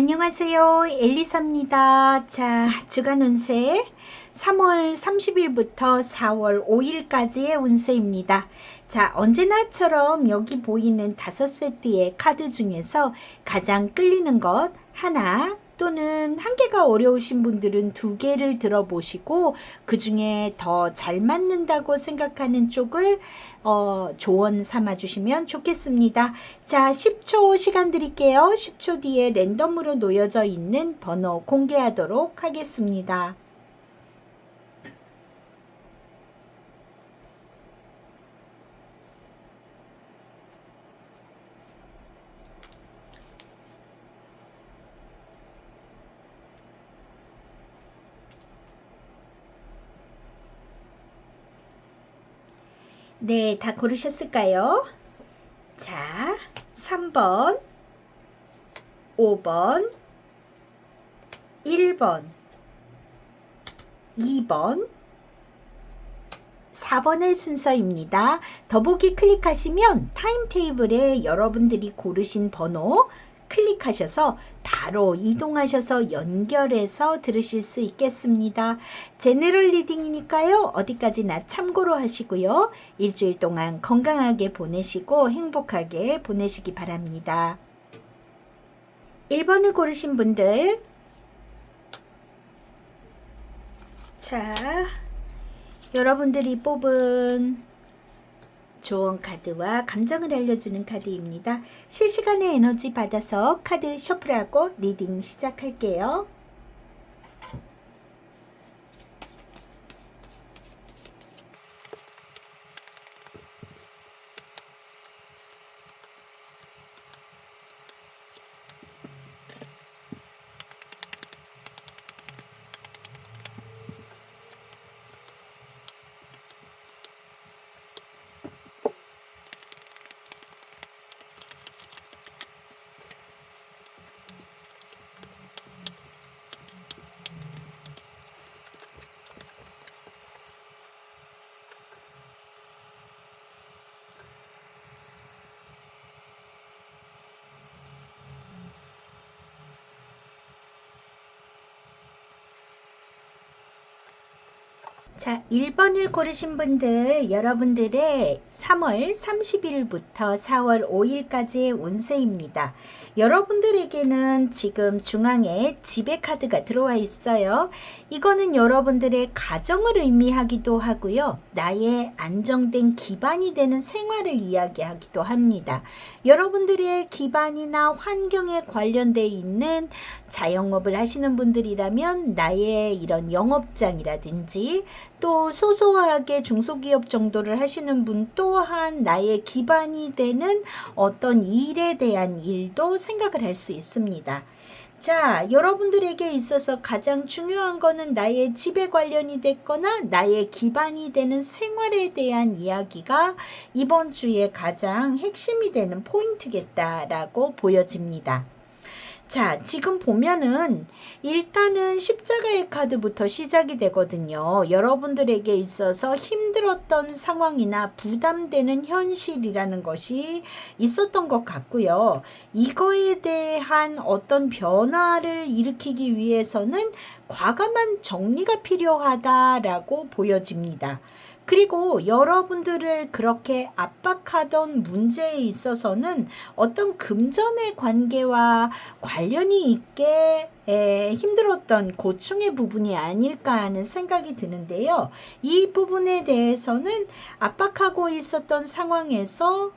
안녕하세요. 엘리사입니다. 자, 주간 운세 3월 30일부터 4월 5일까지의 운세입니다. 자, 언제나처럼 여기 보이는 5세트의 카드 중에서 가장 끌리는 것 하나 또는 한 개가 어려우신 분들은 2개를 들어보시고 그 중에 더 잘 맞는다고 생각하는 쪽을 조언 삼아 주시면 좋겠습니다. 자, 10초 시간 드릴게요. 10초 뒤에 랜덤으로 놓여져 있는 번호 공개하도록 하겠습니다. 네, 다 고르셨을까요? 자, 3번, 5번, 1번, 2번, 4번의 순서입니다. 더보기 클릭하시면 타임테이블에 여러분들이 고르신 번호 클릭하셔서 바로 이동하셔서 연결해서 들으실 수 있겠습니다. 제너럴 리딩이니까요. 어디까지나 참고로 하시고요. 일주일 동안 건강하게 보내시고 행복하게 보내시기 바랍니다. 1번을 고르신 분들, 자, 여러분들이 뽑은 조언 카드와 감정을 알려주는 카드입니다. 실시간의 에너지 받아서 카드 셔플하고 리딩 시작할게요. 자, 1번을 고르신 분들, 여러분들의 3월 30일부터 4월 5일까지의 운세입니다. 여러분들에게는 지금 중앙에 지배 카드가 들어와 있어요. 이거는 여러분들의 가정을 의미하기도 하고요. 나의 안정된 기반이 되는 생활을 이야기하기도 합니다. 여러분들의 기반이나 환경에 관련돼 있는 자영업을 하시는 분들이라면 나의 이런 영업장이라든지 또 소소하게 중소기업 정도를 하시는 분 또한 나의 기반이 되는 어떤 일에 대한 일도 생각을 할 수 있습니다. 자, 여러분들에게 있어서 가장 중요한 거는 나의 집에 관련이 됐거나 나의 기반이 되는 생활에 대한 이야기가 이번 주에 가장 핵심이 되는 포인트겠다라고 보여집니다. 자, 지금 보면은 일단은 십자가의 카드부터 시작이 되거든요. 여러분들에게 있어서 힘들었던 상황이나 부담되는 현실이라는 것이 있었던 것 같고요. 이거에 대한 어떤 변화를 일으키기 위해서는 과감한 정리가 필요하다라고 보여집니다. 그리고 여러분들을 그렇게 압박하던 문제에 있어서는 어떤 금전의 관계와 관련이 있게 힘들었던 고충의 부분이 아닐까 하는 생각이 드는데요. 이 부분에 대해서는 압박하고 있었던 상황에서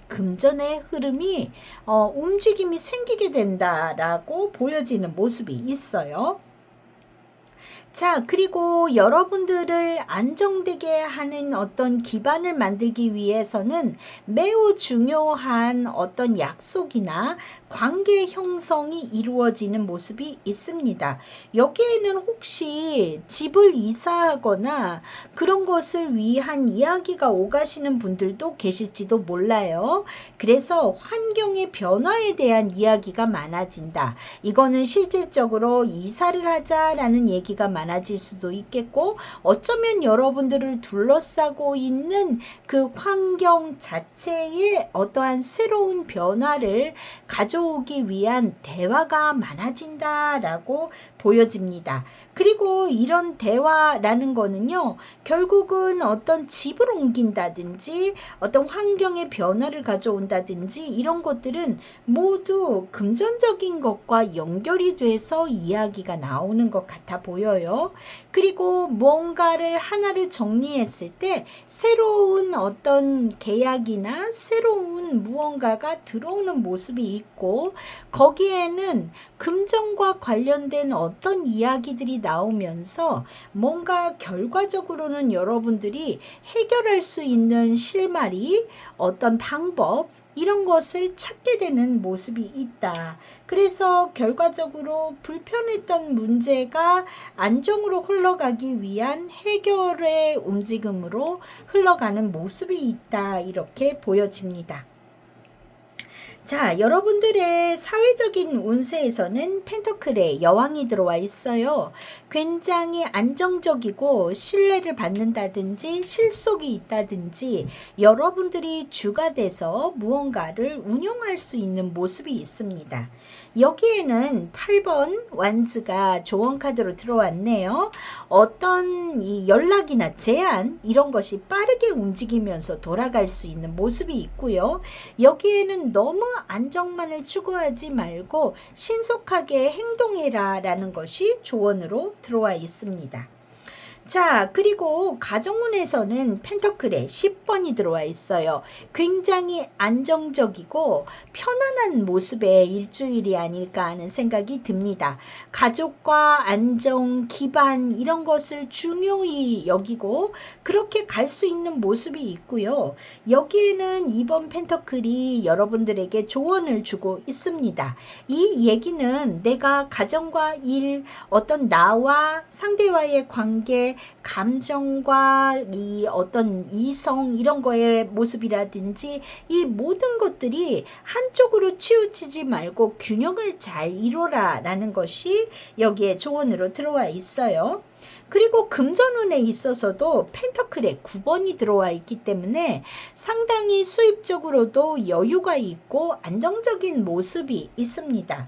금전의 흐름이 움직임이 생기게 된다라고 보여지는 모습이 있어요. 자, 그리고 여러분들을 안정되게 하는 어떤 기반을 만들기 위해서는 매우 중요한 어떤 약속이나 관계 형성이 이루어지는 모습이 있습니다. 여기에는 혹시 집을 이사하거나 그런 것을 위한 이야기가 오가시는 분들도 계실지도 몰라요. 그래서 환경의 변화에 대한 이야기가 많아진다. 이거는 실질적으로 이사를 하자라는 얘기가 많아질 수도 있겠고, 어쩌면 여러분들을 둘러싸고 있는 그 환경 자체에 어떠한 새로운 변화를 가져오기 위한 대화가 많아진다라고 보여집니다. 그리고 이런 대화라는 거는요, 결국은 어떤 집을 옮긴다든지 어떤 환경의 변화를 가져온다든지 이런 것들은 모두 금전적인 것과 연결이 돼서 이야기가 나오는 것 같아 보여요. 그리고 뭔가를 하나를 정리했을 때 새로운 어떤 계약이나 새로운 무언가가 들어오는 모습이 있고, 거기에는 금전과 관련된 어떤 이야기들이 나오면서 뭔가 결과적으로는 여러분들이 해결할 수 있는 실마리, 어떤 방법, 이런 것을 찾게 되는 모습이 있다. 그래서 결과적으로 불편했던 문제가 안정으로 흘러가기 위한 해결의 움직임으로 흘러가는 모습이 있다. 이렇게 보여집니다. 자, 여러분들의 사회적인 운세에서는 펜터클의 여왕이 들어와 있어요. 굉장히 안정적이고 신뢰를 받는다든지 실속이 있다든지 여러분들이 주가 돼서 무언가를 운용할 수 있는 모습이 있습니다. 여기에는 8번 완즈가 조언 카드로 들어왔네요. 어떤 이 연락이나 제안 이런 것이 빠르게 움직이면서 돌아갈 수 있는 모습이 있고요. 여기에는 너무 안정만을 추구하지 말고 신속하게 행동해라 라는 것이 조언으로 들어와 있습니다. 자, 그리고 가정운에서는 펜터클에 10번이 들어와 있어요. 굉장히 안정적이고 편안한 모습의 일주일이 아닐까 하는 생각이 듭니다. 가족과 안정, 기반 이런 것을 중요히 여기고 그렇게 갈 수 있는 모습이 있고요. 여기에는 2번 펜터클이 여러분들에게 조언을 주고 있습니다. 이 얘기는 내가 가정과 일, 어떤 나와 상대와의 관계, 감정과 이 어떤 이성 이런 거의 모습이라든지 이 모든 것들이 한쪽으로 치우치지 말고 균형을 잘 이루라 라는 것이 여기에 조언으로 들어와 있어요. 그리고 금전운에 있어서도 펜터클에 9번이 들어와 있기 때문에 상당히 수입적으로도 여유가 있고 안정적인 모습이 있습니다.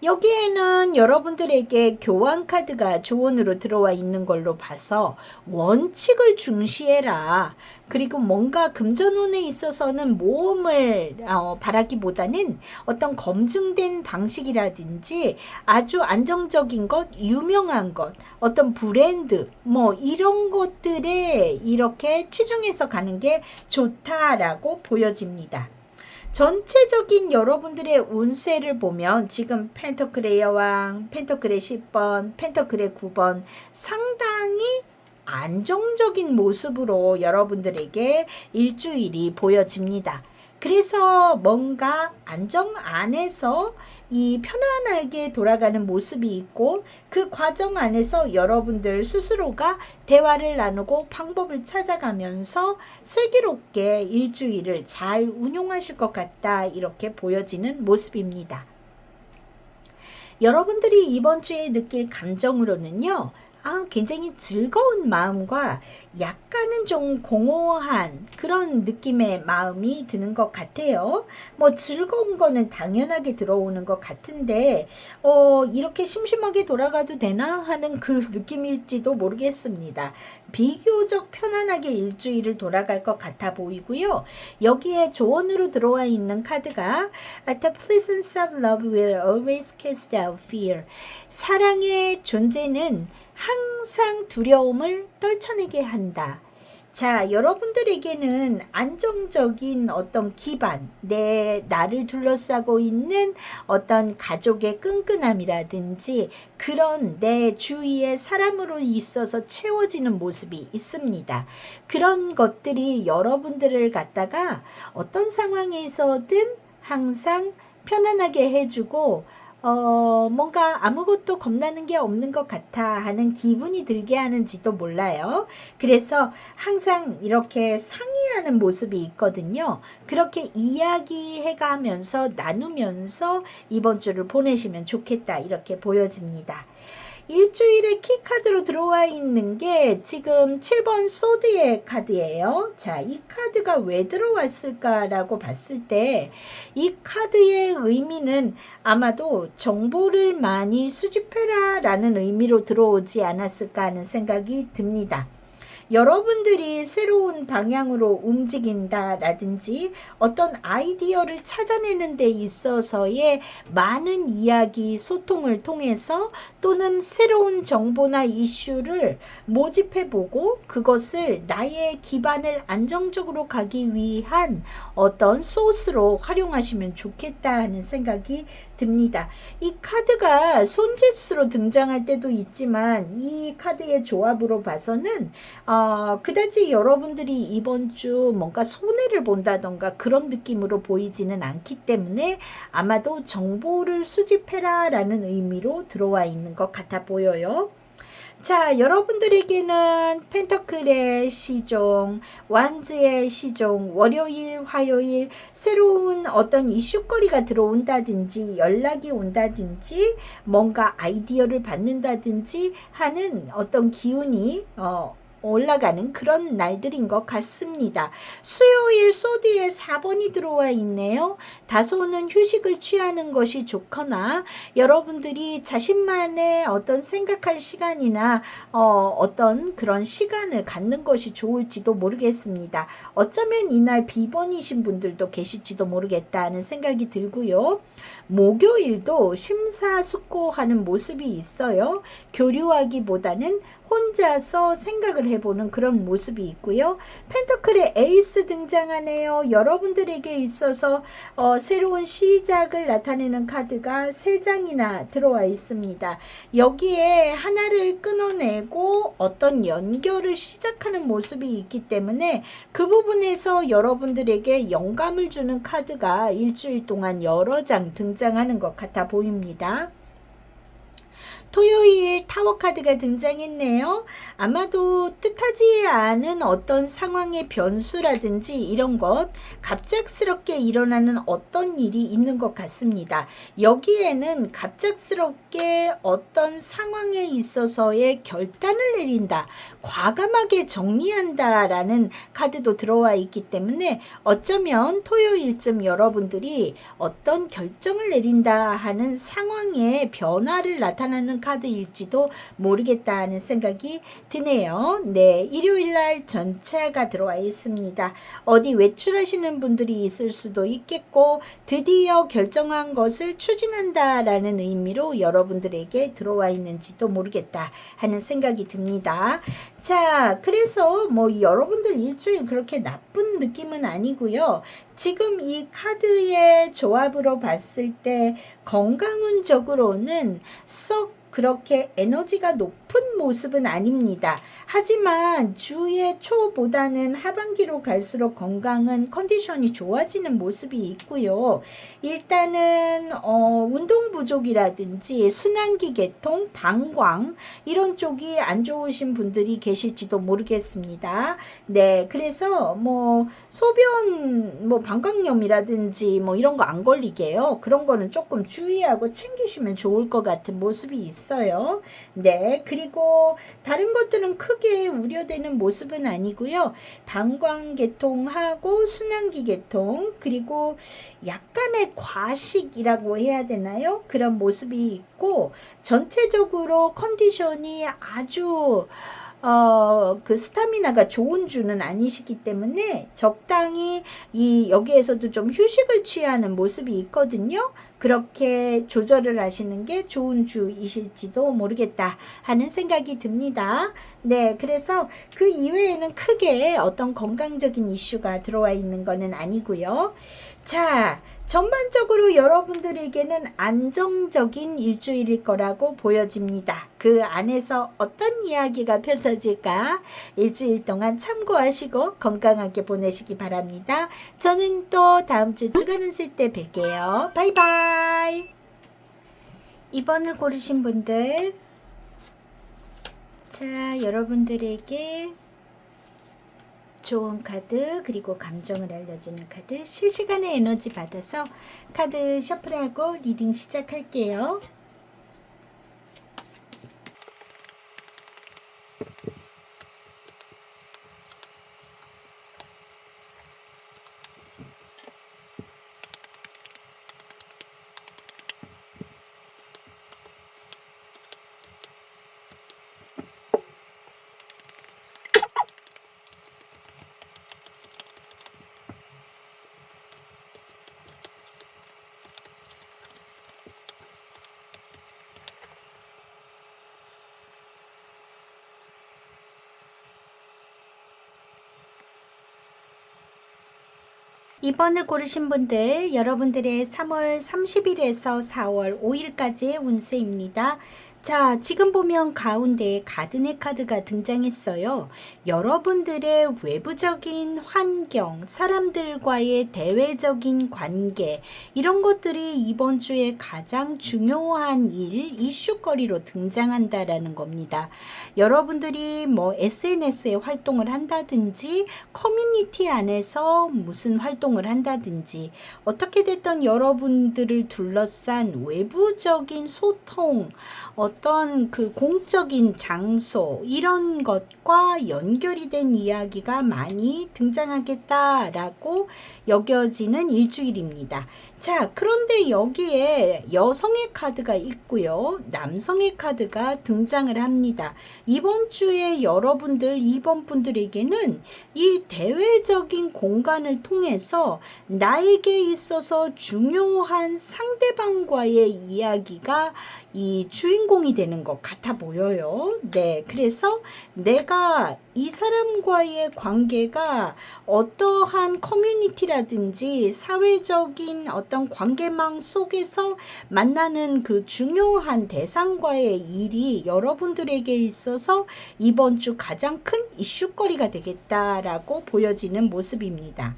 여기에는 여러분들에게 교환 카드가 조언으로 들어와 있는 걸로 봐서 원칙을 중시해라. 그리고 뭔가 금전운에 있어서는 모험을 바라기보다는 어떤 검증된 방식이라든지 아주 안정적인 것, 유명한 것, 어떤 브랜드 뭐 이런 것들에 이렇게 치중해서 가는 게 좋다라고 보여집니다. 전체적인 여러분들의 운세를 보면 지금 펜터클의 여왕, 펜터클의 10번, 펜터클의 9번 상당히 안정적인 모습으로 여러분들에게 일주일이 보여집니다. 그래서 뭔가 안정 안에서 이 편안하게 돌아가는 모습이 있고 그 과정 안에서 여러분들 스스로가 대화를 나누고 방법을 찾아가면서 슬기롭게 일주일을 잘 운용하실 것 같다 이렇게 보여지는 모습입니다. 여러분들이 이번 주에 느낄 감정으로는요. 굉장히 즐거운 마음과 약간은 좀 공허한 그런 느낌의 마음이 드는 것 같아요. 뭐 즐거운 거는 당연하게 들어오는 것 같은데 이렇게 심심하게 돌아가도 되나 하는 그 느낌일지도 모르겠습니다. 비교적 편안하게 일주일을 돌아갈 것 같아 보이고요. 여기에 조언으로 들어와 있는 카드가 The presence of love will always cast out fear. 사랑의 존재는 항상 두려움을 떨쳐내게 한다. 자, 여러분들에게는 안정적인 어떤 기반, 나를 둘러싸고 있는 어떤 가족의 끈끈함이라든지 그런 내 주위의 사람으로 있어서 채워지는 모습이 있습니다. 그런 것들이 여러분들을 갖다가 어떤 상황에서든 항상 편안하게 해주고 뭔가 아무것도 겁나는 게 없는 것 같아 하는 기분이 들게 하는지도 몰라요. 그래서 항상 이렇게 상의하는 모습이 있거든요. 그렇게 이야기해가면서 나누면서 이번 주를 보내시면 좋겠다 이렇게 보여집니다. 일주일에 키카드로 들어와 있는 게 지금 7번 소드의 카드예요. 자, 이 카드가 왜 들어왔을까라고 봤을 때 이 카드의 의미는 아마도 정보를 많이 수집해라 라는 의미로 들어오지 않았을까 하는 생각이 듭니다. 여러분들이 새로운 방향으로 움직인다라든지 어떤 아이디어를 찾아내는 데 있어서의 많은 이야기, 소통을 통해서 또는 새로운 정보나 이슈를 모집해보고 그것을 나의 기반을 안정적으로 가기 위한 어떤 소스로 활용하시면 좋겠다 하는 생각이 듭니다. 이 카드가 손짓수로 등장할 때도 있지만 이 카드의 조합으로 봐서는 그다지 여러분들이 이번 주 뭔가 손해를 본다던가 그런 느낌으로 보이지는 않기 때문에 아마도 정보를 수집해라 라는 의미로 들어와 있는 것 같아 보여요. 자, 여러분들에게는 펜터클의 시종, 완즈의 시종, 월요일, 화요일 새로운 어떤 이슈거리가 들어온다든지 연락이 온다든지 뭔가 아이디어를 받는다든지 하는 어떤 기운이 올라가는 그런 날들인 것 같습니다. 수요일 소디에 4번이 들어와 있네요. 다소는 휴식을 취하는 것이 좋거나 여러분들이 자신만의 어떤 생각할 시간이나 어떤 그런 시간을 갖는 것이 좋을지도 모르겠습니다. 어쩌면 이날 비번이신 분들도 계실지도 모르겠다는 생각이 들고요. 목요일도 심사숙고하는 모습이 있어요. 교류하기보다는 혼자서 생각을 해보는 그런 모습이 있고요. 펜터클의 에이스 등장하네요. 여러분들에게 있어서 새로운 시작을 나타내는 카드가 3장이나 들어와 있습니다. 여기에 하나를 끊어내고 어떤 연결을 시작하는 모습이 있기 때문에 그 부분에서 여러분들에게 영감을 주는 카드가 일주일 동안 여러 장 등장하는 것 같아 보입니다. 토요일 타워 카드가 등장했네요. 아마도 뜻하지 않은 어떤 상황의 변수라든지 이런 것 갑작스럽게 일어나는 어떤 일이 있는 것 같습니다. 여기에는 갑작스럽게 어떤 상황에 있어서의 결단을 내린다, 과감하게 정리한다 라는 카드도 들어와 있기 때문에 어쩌면 토요일쯤 여러분들이 어떤 결정을 내린다 하는 상황의 변화를 나타나는 카드일지도 모르겠다는 생각이 드네요. 네, 일요일날 전차가 들어와 있습니다. 어디 외출하시는 분들이 있을 수도 있겠고 드디어 결정한 것을 추진한다라는 의미로 여러분들에게 들어와 있는지도 모르겠다 하는 생각이 듭니다. 자, 그래서 뭐 여러분들 일주일 그렇게 나쁜 느낌은 아니고요. 지금 이 카드의 조합으로 봤을 때 건강운적으로는 썩 그렇게 에너지가 높은 모습은 아닙니다. 하지만 주의 초보다는 하반기로 갈수록 건강은 컨디션이 좋아지는 모습이 있고요. 일단은 운동 부족이라든지 순환기 계통, 방광 이런 쪽이 안 좋으신 분들이 계실지도 모르겠습니다. 네, 그래서 뭐 소변 방광염이라든지 뭐 이런 거 안 걸리게요. 그런 거는 조금 주의하고 챙기시면 좋을 것 같은 모습이 있어요. 네, 그리고 다른 것들은 크게 우려되는 모습은 아니고요. 방광계통하고 순환기 계통 그리고 약간의 과식이라고 해야 되나요? 그런 모습이 있고 전체적으로 컨디션이 아주 그 스타미나가 좋은 주는 아니시기 때문에 적당히 여기에서도 좀 휴식을 취하는 모습이 있거든요. 그렇게 조절을 하시는 게 좋은 주이실지도 모르겠다 하는 생각이 듭니다. 네, 그래서 그 이외에는 크게 어떤 건강적인 이슈가 들어와 있는 거는 아니고요. 자, 전반적으로 여러분들에게는 안정적인 일주일일 거라고 보여집니다. 그 안에서 어떤 이야기가 펼쳐질까 일주일 동안 참고하시고 건강하게 보내시기 바랍니다. 저는 또 다음 주 주간 운세 때 뵐게요. 바이바이. 2번을 고르신 분들, 자, 여러분들에게 좋은 카드 그리고 감정을 알려주는 카드 실시간의 에너지 받아서 카드 셔플하고 리딩 시작할게요. 2번을 고르신 분들, 여러분들의 3월 30일에서 4월 5일까지의 운세입니다. 자, 지금 보면 가운데 가든의 카드가 등장했어요. 여러분들의 외부적인 환경, 사람들과의 대외적인 관계, 이런 것들이 이번 주에 가장 중요한 일, 이슈거리로 등장한다라는 겁니다. 여러분들이 뭐 SNS에 활동을 한다든지, 커뮤니티 안에서 무슨 활동을 한다든지, 어떻게 됐든 여러분들을 둘러싼 외부적인 소통, 어떤 그 공적인 장소 이런 것과 연결이 된 이야기가 많이 등장하겠다라고 여겨지는 일주일입니다. 자, 그런데 여기에 여성의 카드가 있고요. 남성의 카드가 등장을 합니다. 이번 주에 여러분들, 이번 분들에게는 이 대외적인 공간을 통해서 나에게 있어서 중요한 상대방과의 이야기가 이 주인공이 되는 것 같아 보여요. 네, 그래서 내가 이 사람과의 관계가 어떠한 커뮤니티라든지 사회적인 어떤 관계망 속에서 만나는 그 중요한 대상과의 일이 여러분들에게 있어서 이번 주 가장 큰 이슈거리가 되겠다라고 보여지는 모습입니다.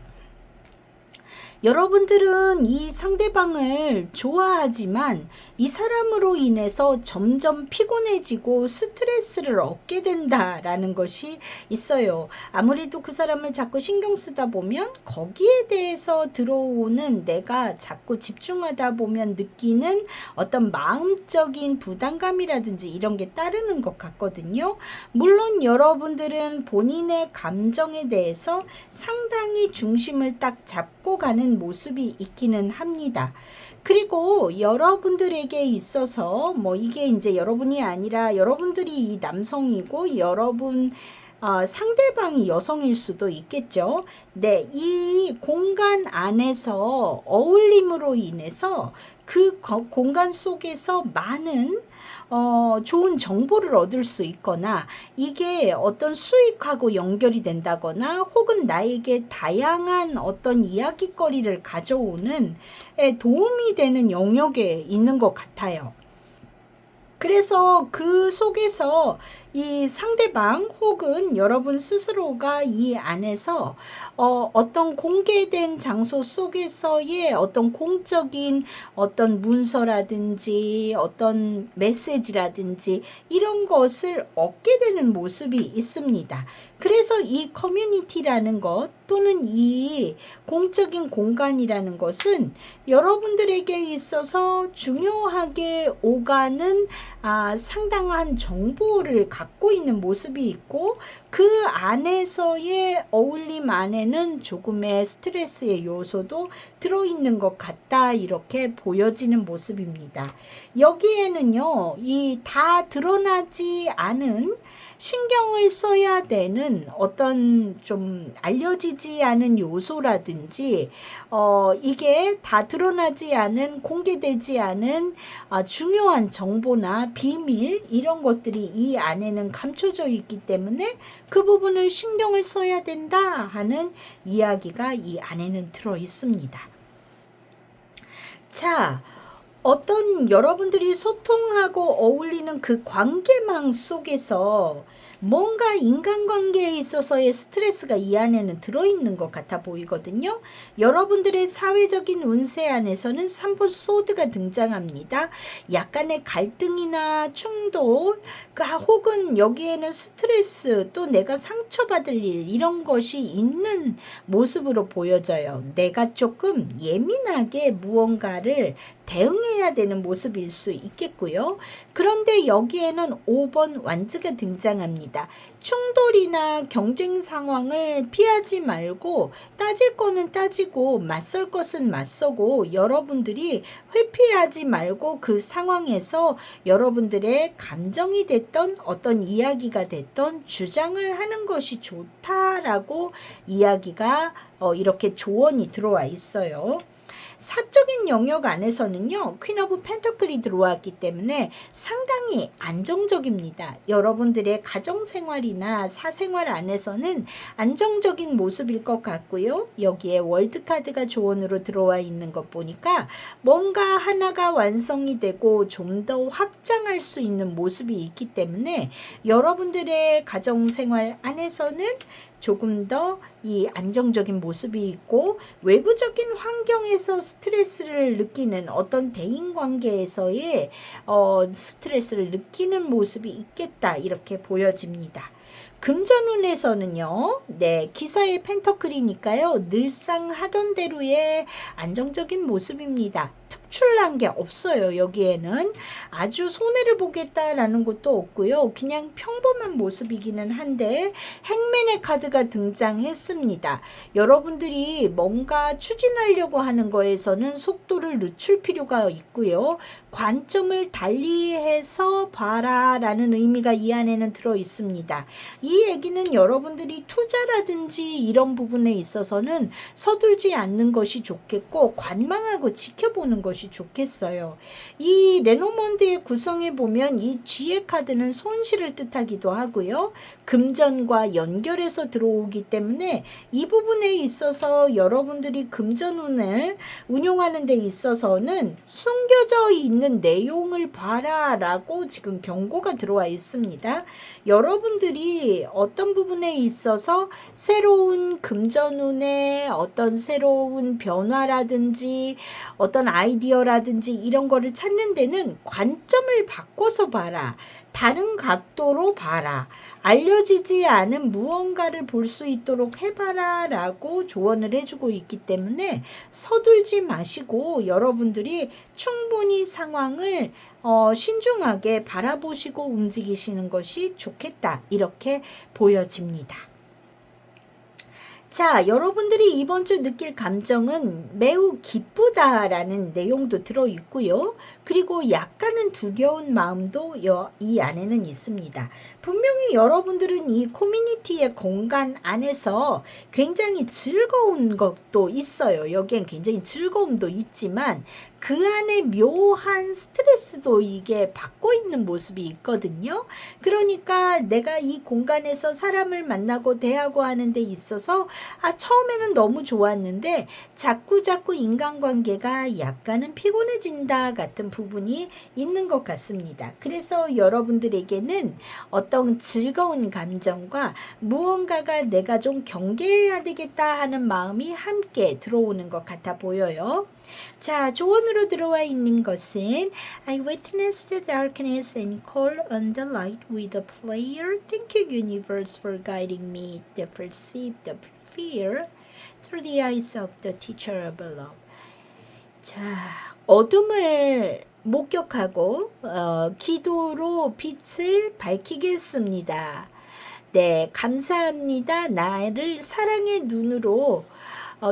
여러분들은 이 상대방을 좋아하지만 이 사람으로 인해서 점점 피곤해지고 스트레스를 얻게 된다라는 것이 있어요. 아무래도 그 사람을 자꾸 신경 쓰다 보면 거기에 대해서 들어오는 내가 자꾸 집중하다 보면 느끼는 어떤 마음적인 부담감이라든지 이런 게 따르는 것 같거든요. 물론 여러분들은 본인의 감정에 대해서 상당히 중심을 딱 잡고 가는 모습이 있기는 합니다. 그리고 여러분들에게 있어서 뭐 이게 이제 여러분이 아니라 여러분들이 이 남성이고 여러분 상대방이 여성일 수도 있겠죠. 네, 이 공간 안에서 어울림으로 인해서 그 공간 속에서 많은 좋은 정보를 얻을 수 있거나 이게 어떤 수익하고 연결이 된다거나 혹은 나에게 다양한 어떤 이야기거리를 가져오는 도움이 되는 영역에 있는 것 같아요. 그래서 그 속에서 이 상대방 혹은 여러분 스스로가 이 안에서 어떤 공개된 장소 속에서의 어떤 공적인 어떤 문서라든지 어떤 메시지라든지 이런 것을 얻게 되는 모습이 있습니다. 그래서 이 커뮤니티라는 것 또는 이 공적인 공간이라는 것은 여러분들에게 있어서 중요하게 오가는 상당한 정보를 갖고 있는 모습이 있고 그 안에서의 어울림 안에는 조금의 스트레스의 요소도 들어있는 것 같다 이렇게 보여지는 모습입니다. 여기에는요 이 다 드러나지 않은 신경을 써야 되는 어떤 좀 알려지지 않은 요소라든지 이게 다 드러나지 않은 공개되지 않은 중요한 정보나 비밀 이런 것들이 이 안에는 감춰져 있기 때문에 그 부분을 신경을 써야 된다 하는 이야기가 이 안에는 들어 있습니다. 자, 어떤 여러분들이 소통하고 어울리는 그 관계망 속에서 뭔가 인간관계에 있어서의 스트레스가 이 안에는 들어있는 것 같아 보이거든요. 여러분들의 사회적인 운세 안에서는 3번 소드가 등장합니다. 약간의 갈등이나 충돌, 혹은 여기에는 스트레스, 또 내가 상처받을 일 이런 것이 있는 모습으로 보여져요. 내가 조금 예민하게 무언가를 대응해야 되는 모습일 수 있겠고요. 그런데 여기에는 5번 완즈가 등장합니다. 충돌이나 경쟁 상황을 피하지 말고 따질 거는 따지고 맞설 것은 맞서고 여러분들이 회피하지 말고 그 상황에서 여러분들의 감정이 됐던 어떤 이야기가 됐던 주장을 하는 것이 좋다라고 이야기가 이렇게 조언이 들어와 있어요. 사적인 영역 안에서는요, 퀸 오브 펜터클이 들어왔기 때문에 상당히 안정적입니다. 여러분들의 가정생활이나 사생활 안에서는 안정적인 모습일 것 같고요. 여기에 월드카드가 조언으로 들어와 있는 것 보니까 뭔가 하나가 완성이 되고 좀 더 확장할 수 있는 모습이 있기 때문에 여러분들의 가정생활 안에서는 조금 더 이 안정적인 모습이 있고, 외부적인 환경에서 스트레스를 느끼는 어떤 대인관계에서의 스트레스를 느끼는 모습이 있겠다, 이렇게 보여집니다. 금전운에서는요, 네, 기사의 펜터클이니까요, 늘상 하던 대로의 안정적인 모습입니다. 특출난 게 없어요. 여기에는 아주 손해를 보겠다라는 것도 없고요. 그냥 평범한 모습이기는 한데 행맨의 카드가 등장했습니다. 여러분들이 뭔가 추진하려고 하는 거에서는 속도를 늦출 필요가 있고요. 관점을 달리해서 봐라라는 의미가 이 안에는 들어 있습니다. 이 얘기는 여러분들이 투자라든지 이런 부분에 있어서는 서둘지 않는 것이 좋겠고, 관망하고 지켜보는 것이 좋겠어요. 이 레노먼드의 구성에 보면 이 G의 카드는 손실을 뜻하기도 하고요. 금전과 연결해서 들어오기 때문에 이 부분에 있어서 여러분들이 금전운을 운용하는 데 있어서는 숨겨져 있는 내용을 봐라 라고 지금 경고가 들어와 있습니다. 여러분들이 어떤 부분에 있어서 새로운 금전운의 어떤 새로운 변화라든지 어떤 아이디어라든지 이런 거를 찾는 데는 관점을 바꿔서 봐라. 다른 각도로 봐라. 알려지지 않은 무언가를 볼 수 있도록 해봐라 라고 조언을 해주고 있기 때문에 서둘지 마시고 여러분들이 충분히 상황을 신중하게 바라보시고 움직이시는 것이 좋겠다, 이렇게 보여집니다. 자, 여러분들이 이번 주 느낄 감정은 매우 기쁘다라는 내용도 들어있고요. 그리고 약간은 두려운 마음도 이 안에는 있습니다. 분명히 여러분들은 이 커뮤니티의 공간 안에서 굉장히 즐거운 것도 있어요. 여기엔 굉장히 즐거움도 있지만 그 안에 묘한 스트레스도 이게 받고 있는 모습이 있거든요. 그러니까 내가 이 공간에서 사람을 만나고 대하고 하는 데 있어서 처음에는 너무 좋았는데 자꾸 인간관계가 약간은 피곤해진다 같은 부분이 있는 것 같습니다. 그래서 여러분들에게는 어떤 즐거운 감정과 무언가가 내가 좀 경계해야 되겠다 하는 마음이 함께 들어오는 것 같아 보여요. 자, 조언으로 들어와 있는 것은 I witnessed the darkness and call on the light with a prayer. Thank you, universe, for guiding me to perceive the fear through the eyes of the teacher of love. 자, 어둠을 목격하고 기도로 빛을 밝히겠습니다. 네, 감사합니다. 나를 사랑의 눈으로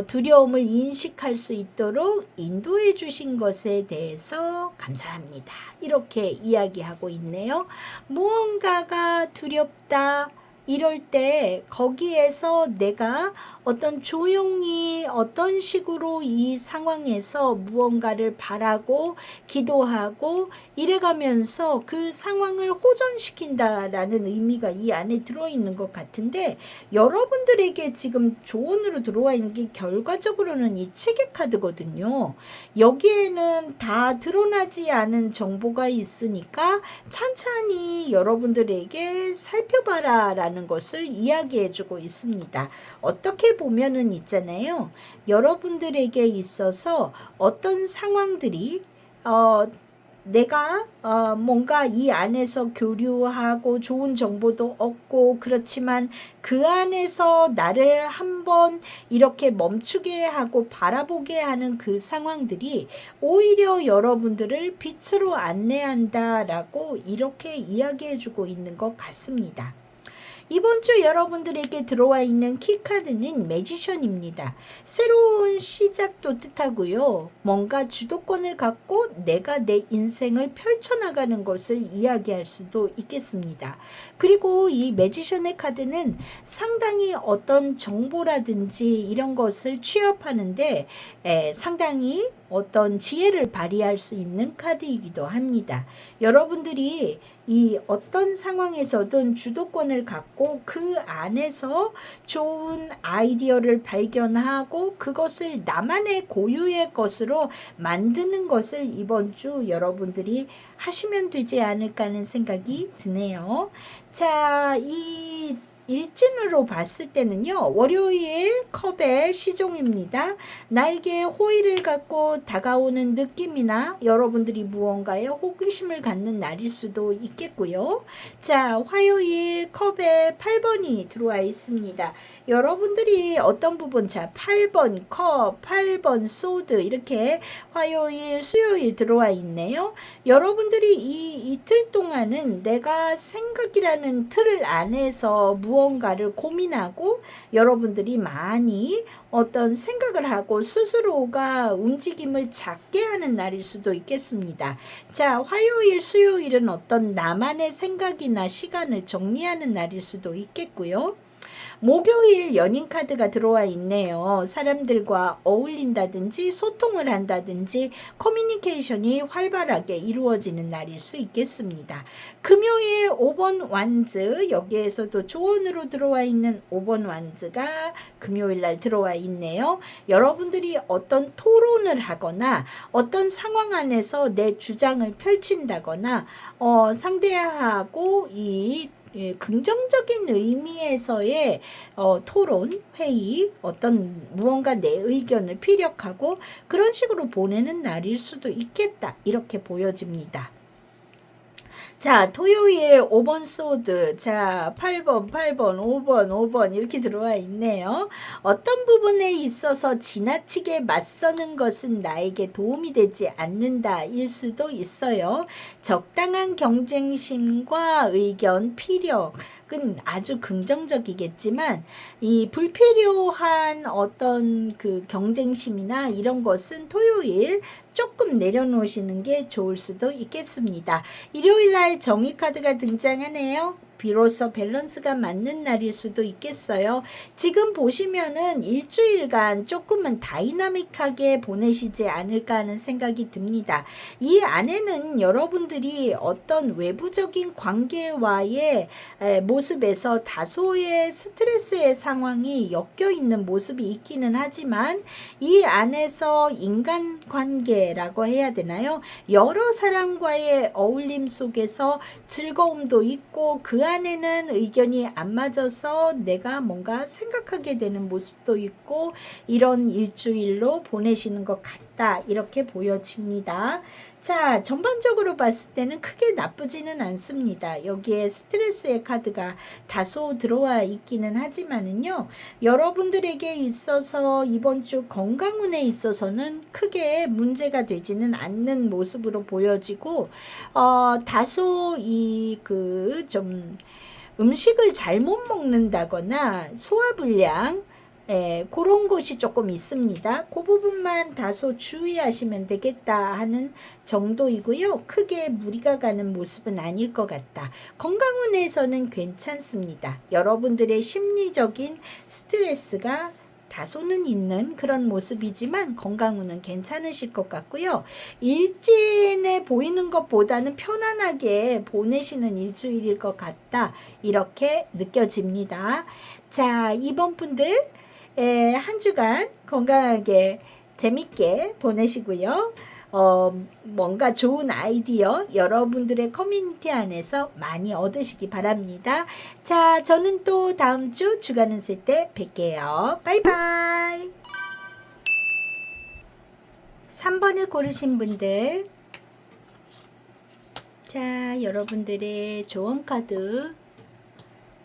두려움을 인식할 수 있도록 인도해 주신 것에 대해서 감사합니다. 이렇게 이야기하고 있네요. 무언가가 두렵다, 이럴 때 거기에서 내가 어떤 조용히 어떤 식으로 이 상황에서 무언가를 바라고 기도하고 이래가면서 그 상황을 호전시킨다라는 의미가 이 안에 들어있는 것 같은데, 여러분들에게 지금 조언으로 들어와 있는 게 결과적으로는 이 체계 카드거든요. 여기에는 다 드러나지 않은 정보가 있으니까 찬찬히 여러분들에게 살펴봐라 라는 것을 이야기해 주고 있습니다. 어떻게 보면은 있잖아요. 여러분들에게 있어서 어떤 상황들이 내가 뭔가 이 안에서 교류하고 좋은 정보도 얻고 그렇지만 그 안에서 나를 한번 이렇게 멈추게 하고 바라보게 하는 그 상황들이 오히려 여러분들을 빛으로 안내한다라고 이렇게 이야기해 주고 있는 것 같습니다. 이번 주 여러분들에게 들어와 있는 키카드는 매지션입니다. 새로운 시작도 뜻하고요. 뭔가 주도권을 갖고 내가 내 인생을 펼쳐나가는 것을 이야기할 수도 있겠습니다. 그리고 이 매지션의 카드는 상당히 어떤 정보라든지 이런 것을 취합하는데 상당히 어떤 지혜를 발휘할 수 있는 카드이기도 합니다. 여러분들이 이 어떤 상황에서든 주도권을 갖고 그 안에서 좋은 아이디어를 발견하고 그것을 나만의 고유의 것으로 만드는 것을 이번 주 여러분들이 하시면 되지 않을까 하는 생각이 드네요. 자, 이 일진으로 봤을 때는요, 월요일 컵의 시종입니다. 나에게 호의를 갖고 다가오는 느낌이나 여러분들이 무언가에 호기심을 갖는 날일 수도 있겠고요. 자, 화요일 컵에 8번이 들어와 있습니다. 여러분들이 어떤 부분, 자, 8번 컵, 8번 소드 이렇게 화요일, 수요일 들어와 있네요. 여러분들이 이 이틀 동안은 내가 생각이라는 틀 안에서 무언가를 고민하고 여러분들이 많이 어떤 생각을 하고 스스로가 움직임을 작게 하는 날일 수도 있겠습니다. 자, 화요일, 수요일은 어떤 나만의 생각이나 시간을 정리하는 날일 수도 있겠고요. 목요일 연인 카드가 들어와 있네요. 사람들과 어울린다든지 소통을 한다든지 커뮤니케이션이 활발하게 이루어지는 날일 수 있겠습니다. 금요일 5번 완즈, 여기에서도 조언으로 들어와 있는 5번 완즈가 금요일 날 들어와 있네요. 여러분들이 어떤 토론을 하거나 어떤 상황 안에서 내 주장을 펼친다거나 상대하고 긍정적인 의미에서의 토론, 회의, 어떤 무언가 내 의견을 피력하고 그런 식으로 보내는 날일 수도 있겠다. 이렇게 보여집니다. 자, 토요일 5번 소드, 자, 8번, 5번 이렇게 들어와 있네요. 어떤 부분에 있어서 지나치게 맞서는 것은 나에게 도움이 되지 않는다 일 수도 있어요. 적당한 경쟁심과 의견, 피력은 아주 긍정적이겠지만 이 불필요한 어떤 그 경쟁심이나 이런 것은 토요일 조금 내려놓으시는 게 좋을 수도 있겠습니다. 일요일 날 정의 카드가 등장하네요. 비로소 밸런스가 맞는 날일 수도 있겠어요. 지금 보시면은 일주일간 조금은 다이나믹하게 보내시지 않을까 하는 생각이 듭니다. 이 안에는 여러분들이 어떤 외부적인 관계와의 모습에서 다소의 스트레스의 상황이 엮여 있는 모습이 있기는 하지만 이 안에서 인간관계라고 해야 되나요? 여러 사람과의 어울림 속에서 즐거움도 있고 그 안에는 의견이 안 맞아서 내가 뭔가 생각하게 되는 모습도 있고 이런 일주일로 보내시는 것 같다 이렇게 보여집니다. 자, 전반적으로 봤을 때는 크게 나쁘지는 않습니다. 여기에 스트레스의 카드가 다소 들어와 있기는 하지만은요, 여러분들에게 있어서 이번 주 건강운에 있어서는 크게 문제가 되지는 않는 모습으로 보여지고, 다소 좀 음식을 잘못 먹는다거나 소화불량, 그런 것이 조금 있습니다. 그 부분만 다소 주의하시면 되겠다 하는 정도이고요. 크게 무리가 가는 모습은 아닐 것 같다. 건강운에서는 괜찮습니다. 여러분들의 심리적인 스트레스가 다소는 있는 그런 모습이지만 건강운은 괜찮으실 것 같고요. 일진에 보이는 것보다는 편안하게 보내시는 일주일일 것 같다. 이렇게 느껴집니다. 자, 이번 분들 한 주간 건강하게 재밌게 보내시고요. 뭔가 좋은 아이디어 여러분들의 커뮤니티 안에서 많이 얻으시기 바랍니다. 자, 저는 또 다음 주 주간 운세 때 뵐게요. 바이바이. 3번을 고르신 분들, 자, 여러분들의 조언 카드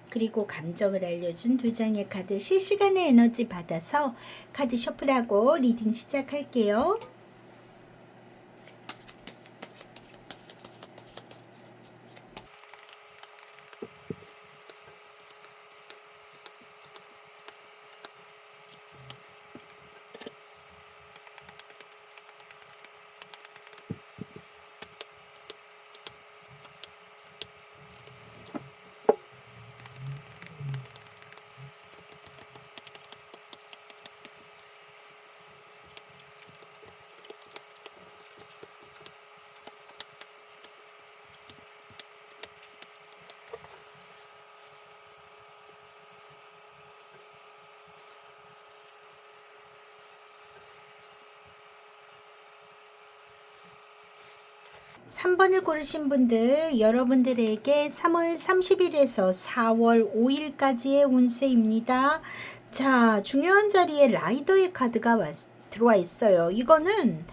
그리고 감정을 알려준 2장의 카드 실시간의 에너지 받아서 카드 셔플하고 리딩 시작할게요. 3번을 고르신 분들, 여러분들에게 3월 30일에서 4월 5일까지의 운세입니다. 자, 중요한 자리에 라이더의 카드가 들어와 있어요. 이거는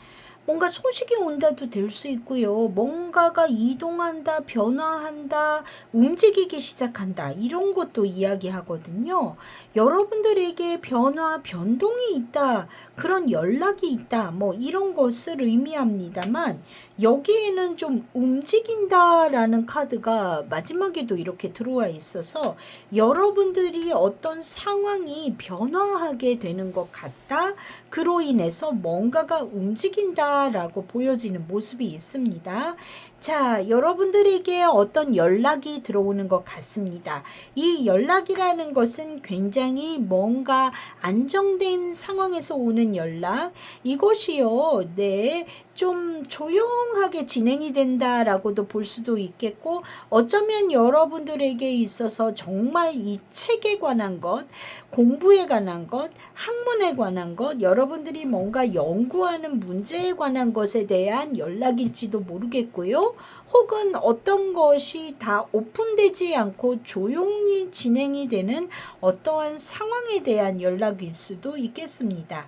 뭔가 소식이 온다도 될 수 있고요. 뭔가가 이동한다, 변화한다, 움직이기 시작한다. 이런 것도 이야기하거든요. 여러분들에게 변화, 변동이 있다. 그런 연락이 있다. 뭐 이런 것을 의미합니다만 여기에는 좀 움직인다라는 카드가 마지막에도 이렇게 들어와 있어서 여러분들이 어떤 상황이 변화하게 되는 것 같다. 그로 인해서 뭔가가 움직인다라고 보여지는 모습이 있습니다. 자, 여러분들에게 어떤 연락이 들어오는 것 같습니다. 이 연락이라는 것은 굉장히 뭔가 안정된 상황에서 오는 연락, 이것이요, 네, 좀 조용하게 진행이 된다라고도 볼 수도 있겠고, 어쩌면 여러분들에게 있어서 정말 이 책에 관한 것, 공부에 관한 것, 학문에 관한 것, 여러분들이 뭔가 연구하는 문제에 관한 것에 대한 연락일지도 모르겠고요. 혹은 어떤 것이 다 오픈되지 않고 조용히 진행이 되는 어떠한 상황에 대한 연락일 수도 있겠습니다.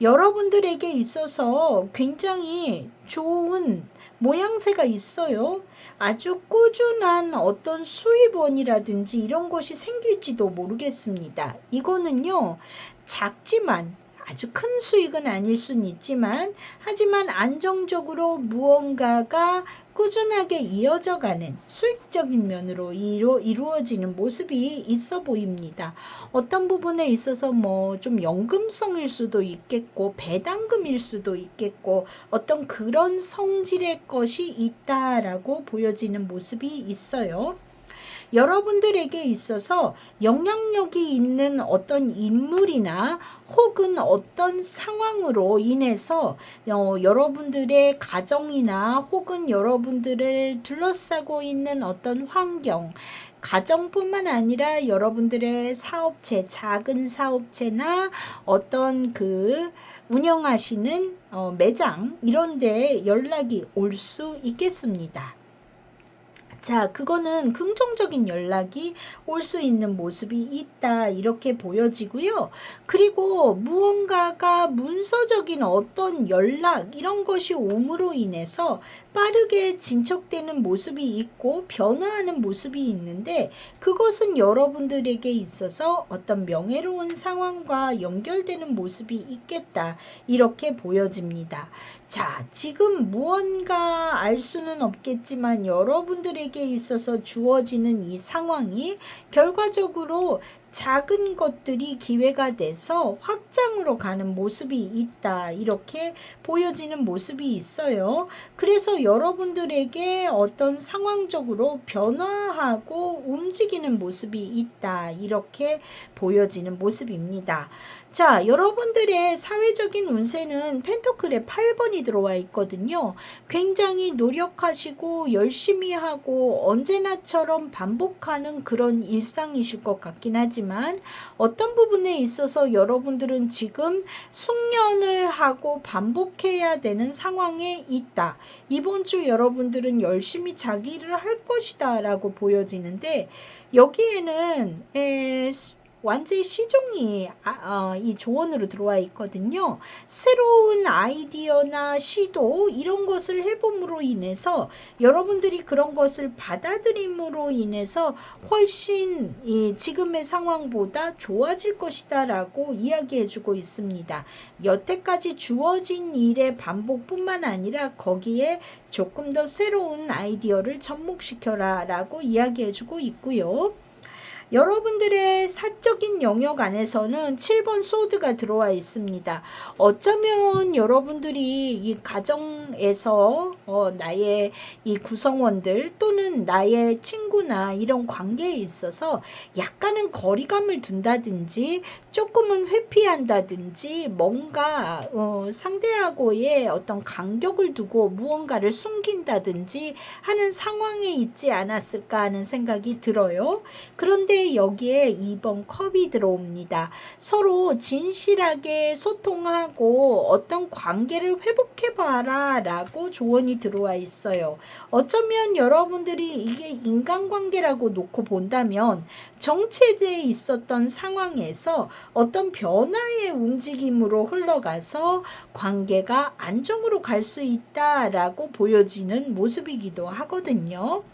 여러분들에게 있어서 굉장히 좋은 모양새가 있어요. 아주 꾸준한 어떤 수입원이라든지 이런 것이 생길지도 모르겠습니다. 이거는요, 작지만 아주 큰 수익은 아닐 수는 있지만 하지만 안정적으로 무언가가 꾸준하게 이어져가는 수익적인 면으로 이루어지는 모습이 있어 보입니다. 어떤 부분에 있어서 뭐 좀 연금성일 수도 있겠고 배당금일 수도 있겠고 어떤 그런 성질의 것이 있다라고 보여지는 모습이 있어요. 여러분들에게 있어서 영향력이 있는 어떤 인물이나 혹은 어떤 상황으로 인해서 여러분들의 가정이나 혹은 여러분들을 둘러싸고 있는 어떤 환경, 가정뿐만 아니라 여러분들의 사업체, 작은 사업체나 어떤 그 운영하시는 매장 이런 데 연락이 올 수 있겠습니다. 자, 그거는 긍정적인 연락이 올 수 있는 모습이 있다 이렇게 보여지고요. 그리고 무언가가 문서적인 어떤 연락 이런 것이 옴으로 인해서 빠르게 진척되는 모습이 있고 변화하는 모습이 있는데 그것은 여러분들에게 있어서 어떤 명예로운 상황과 연결되는 모습이 있겠다 이렇게 보여집니다. 자, 지금 무언가 알 수는 없겠지만 여러분들에게 있어서 주어지는 이 상황이 결과적으로 작은 것들이 기회가 돼서 확장으로 가는 모습이 있다 이렇게 보여지는 모습이 있어요. 그래서 여러분들에게 어떤 상황적으로 변화하고 움직이는 모습이 있다 이렇게 보여지는 모습입니다. 자, 여러분들의 사회적인 운세는 펜터클의 8번이 들어와 있거든요. 굉장히 노력하시고 열심히 하고 언제나처럼 반복하는 그런 일상이실 것 같긴 하지만 어떤 부분에 있어서 여러분들은 지금 숙련을 하고 반복해야 되는 상황에 있다. 이번 주 여러분들은 열심히 자기 일을 할 것이다 라고 보여지는데 여기에는 완전히 시종이 이 조언으로 들어와 있거든요. 새로운 아이디어나 시도 이런 것을 해봄으로 인해서 여러분들이 그런 것을 받아들임으로 인해서 훨씬 지금의 상황보다 좋아질 것이다 라고 이야기해주고 있습니다. 여태까지 주어진 일의 반복뿐만 아니라 거기에 조금 더 새로운 아이디어를 접목시켜라 라고 이야기해주고 있고요. 여러분들의 사적인 영역 안에서는 7번 소드가 들어와 있습니다. 어쩌면 여러분들이 이 가정에서 나의 이 구성원들 또는 나의 친구나 이런 관계에 있어서 약간은 거리감을 둔다든지 조금은 회피한다든지 뭔가 상대하고의 어떤 간격을 두고 무언가를 숨긴다든지 하는 상황에 있지 않았을까 하는 생각이 들어요. 그런데 근데 여기에 2번 컵이 들어옵니다. 서로 진실하게 소통하고 어떤 관계를 회복해봐라 라고 조언이 들어와 있어요. 어쩌면 여러분들이 이게 인간관계라고 놓고 본다면 정체제에 있었던 상황에서 어떤 변화의 움직임으로 흘러가서 관계가 안정으로 갈 수 있다라고 보여지는 모습이기도 하거든요.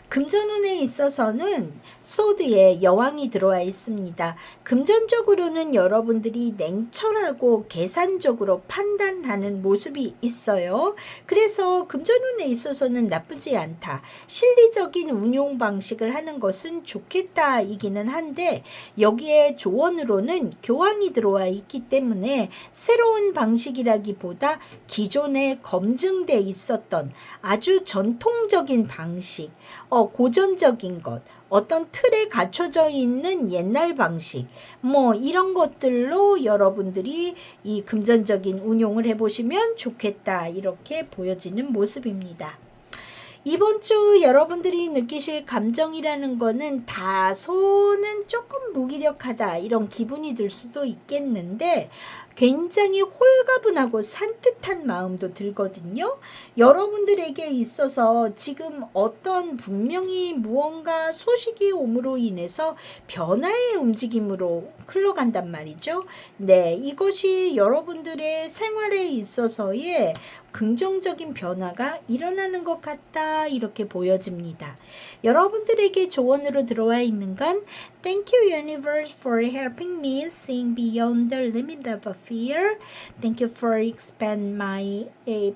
금전운에 있어서는 소드에 여왕이 들어와 있습니다. 금전적으로는 여러분들이 냉철하고 계산적으로 판단하는 모습이 있어요. 그래서 금전운에 있어서는 나쁘지 않다. 실리적인 운용 방식을 하는 것은 좋겠다 이기는 한데 여기에 조언으로는 교황이 들어와 있기 때문에 새로운 방식이라기보다 기존에 검증돼 있었던 아주 전통적인 방식, 고전적인 것, 어떤 틀에 갖춰져 있는 옛날 방식, 이런 것들로 여러분들이 이 금전적인 운용을 해보시면 좋겠다 이렇게 보여지는 모습입니다. 이번 주 여러분들이 느끼실 감정이라는 거는 다소는 조금 무기력하다 이런 기분이 들 수도 있겠는데 굉장히 홀가분하고 산뜻한 마음도 들거든요. 여러분들에게 있어서 지금 어떤 분명히 무언가 소식이 옴으로 인해서 변화의 움직임으로 흘러간단 말이죠. 네, 이것이 여러분들의 생활에 있어서의 긍정적인 변화가 일어나는 것 같다 이렇게 보여집니다. 여러분들에게 조언으로 들어와 있는 건 Thank you universe for helping me seeing beyond the limit of fear. Thank you for expand my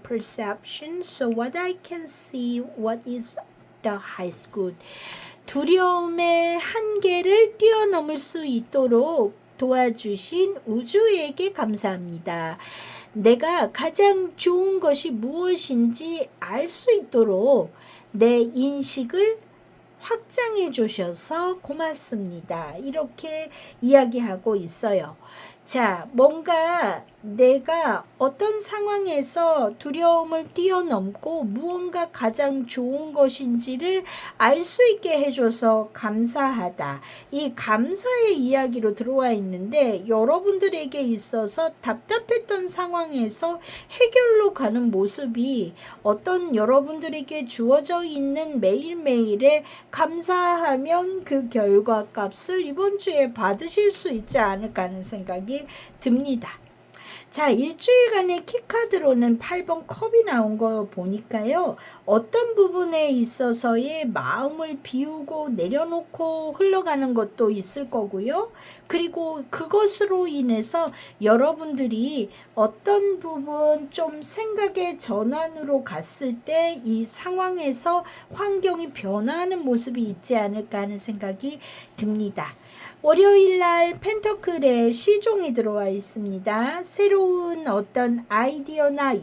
perception so what I can see what is the highest good. 두려움의 한계를 뛰어넘을 수 있도록 도와주신 우주에게 감사합니다. 내가 가장 좋은 것이 무엇인지 알 수 있도록 내 인식을 확장해 주셔서 고맙습니다. 이렇게 이야기하고 있어요. 자, 뭔가 내가 어떤 상황에서 두려움을 뛰어넘고 무언가 가장 좋은 것인지를 알 수 있게 해줘서 감사하다. 이 감사의 이야기로 들어와 있는데 여러분들에게 있어서 답답했던 상황에서 해결로 가는 모습이 어떤 여러분들에게 주어져 있는 매일매일에 감사하면 그 결과값을 이번 주에 받으실 수 있지 않을까 하는 생각이 듭니다. 자, 일주일간의 키카드로는 8번 컵이 나온 거 보니까요. 어떤 부분에 있어서의 마음을 비우고 내려놓고 흘러가는 것도 있을 거고요. 그리고 그것으로 인해서 여러분들이 어떤 부분 좀 생각의 전환으로 갔을 때 이 상황에서 환경이 변화하는 모습이 있지 않을까 하는 생각이 듭니다. 월요일 날 펜터클에 시종이 들어와 있습니다. 새로운 어떤 아이디어나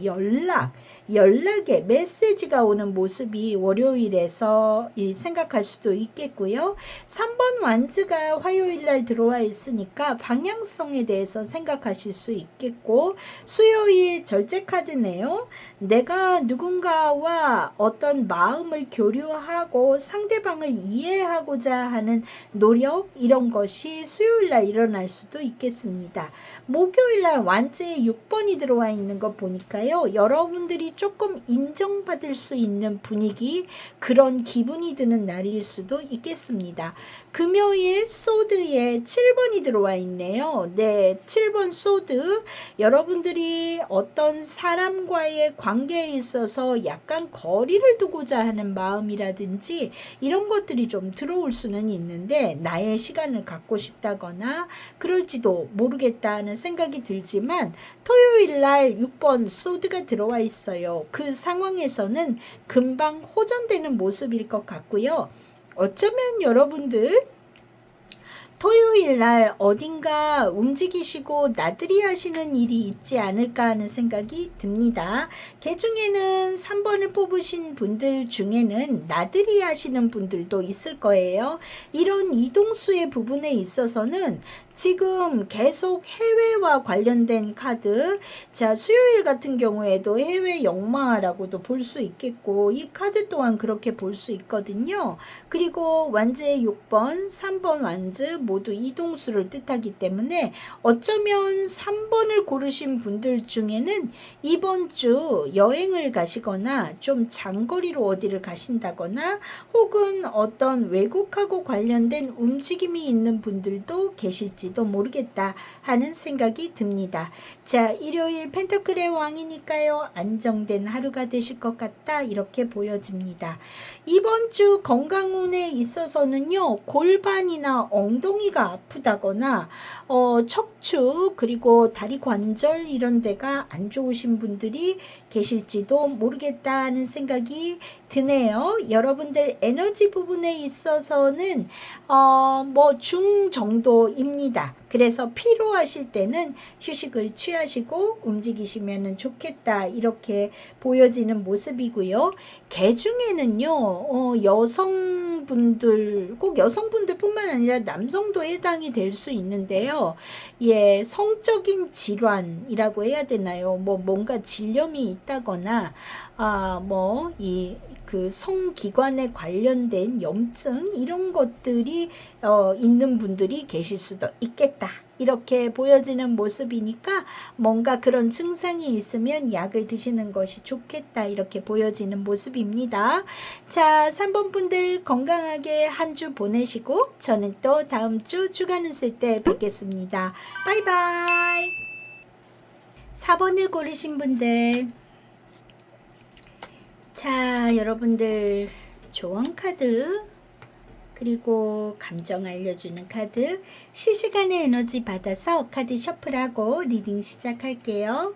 연락에 메시지가 오는 모습이 월요일에서 생각할 수도 있겠고요. 3번 완즈가 화요일 날 들어와 있으니까 방향성에 대해서 생각하실 수 있겠고 수요일 절제 카드네요. 내가 누군가와 어떤 마음을 교류하고 상대방을 이해하고자 하는 노력 이런 것이 수요일 날 일어날 수도 있겠습니다. 목요일 날 완즈에 6번이 들어와 있는 거 보니까요. 여러분들이 조금 인정받을 수 있는 분위기 그런 기분이 드는 날일 수도 있겠습니다. 금요일 소드에 7번이 들어와 있네요. 네, 7번 소드 여러분들이 어떤 사람과의 관계에 있어서 약간 거리를 두고자 하는 마음이라든지 이런 것들이 좀 들어올 수는 있는데 나의 시간을 갖고 싶다거나 그럴지도 모르겠다는 생각이 들지만 토요일 날 6번 소드가 들어와 있어요. 그 상황에서는 금방 호전되는 모습일 것 같고요. 어쩌면 여러분들 토요일 날 어딘가 움직이시고 나들이 하시는 일이 있지 않을까 하는 생각이 듭니다. 그 중에는 3번을 뽑으신 분들 중에는 나들이 하시는 분들도 있을 거예요. 이런 이동수의 부분에 있어서는 지금 계속 해외와 관련된 카드, 자, 수요일 같은 경우에도 해외 역마라고도 볼 수 있겠고, 이 카드 또한 그렇게 볼 수 있거든요. 그리고 완즈의 6번, 3번 완즈 모두 이동수를 뜻하기 때문에 어쩌면 3번을 고르신 분들 중에는 이번 주 여행을 가시거나 좀 장거리로 어디를 가신다거나 혹은 어떤 외국하고 관련된 움직임이 있는 분들도 계실지도 모르겠다 하는 생각이 듭니다. 자, 일요일 펜터클의 왕이니까요. 안정된 하루가 되실 것 같다. 이렇게 보여집니다. 이번 주 건강운에 있어서는요. 골반이나 엉덩이가 아프다거나 척추 그리고 다리 관절 이런 데가 안 좋으신 분들이 계실지도 모르겠다 하는 생각이 드네요. 여러분들 에너지 부분에 있어서는 뭐 중정도입니다. 그래서 피로하실 때는 휴식을 취하시고 움직이시면 좋겠다 이렇게 보여지는 모습이고요. 개 중에는요 여성분들 꼭 여성분들뿐만 아니라 남성도 해당이 될 수 있는데요. 예, 성적인 질환이라고 해야 되나요? 뭐 뭔가 질염이 있다거나 뭐 그 성기관에 관련된 염증 이런 것들이 있는 분들이 계실 수도 있겠다. 이렇게 보여지는 모습이니까 뭔가 그런 증상이 있으면 약을 드시는 것이 좋겠다. 이렇게 보여지는 모습입니다. 자, 3번 분들 건강하게 한 주 보내시고 저는 또 다음 주 주간을 쓸 때 뵙겠습니다. 바이바이. 4번을 고르신 분들, 자, 여러분들 조언 카드 그리고 감정 알려주는 카드, 실시간의 에너지 받아서 카드 셔플하고 리딩 시작할게요.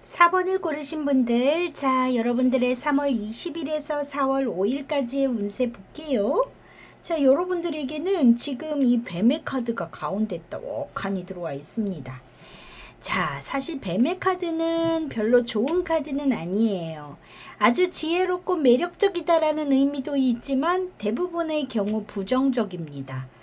4번을 고르신 분들, 자, 여러분들의 3월 20일에서 4월 5일까지의 운세 볼게요. 자, 여러분들에게는 지금 이 뱀의 카드가 가운데 떡하니 들어와 있습니다. 자, 사실 뱀의 카드는 별로 좋은 카드는 아니에요. 아주 지혜롭고 매력적이다라는 의미도 있지만 대부분의 경우 부정적입니다.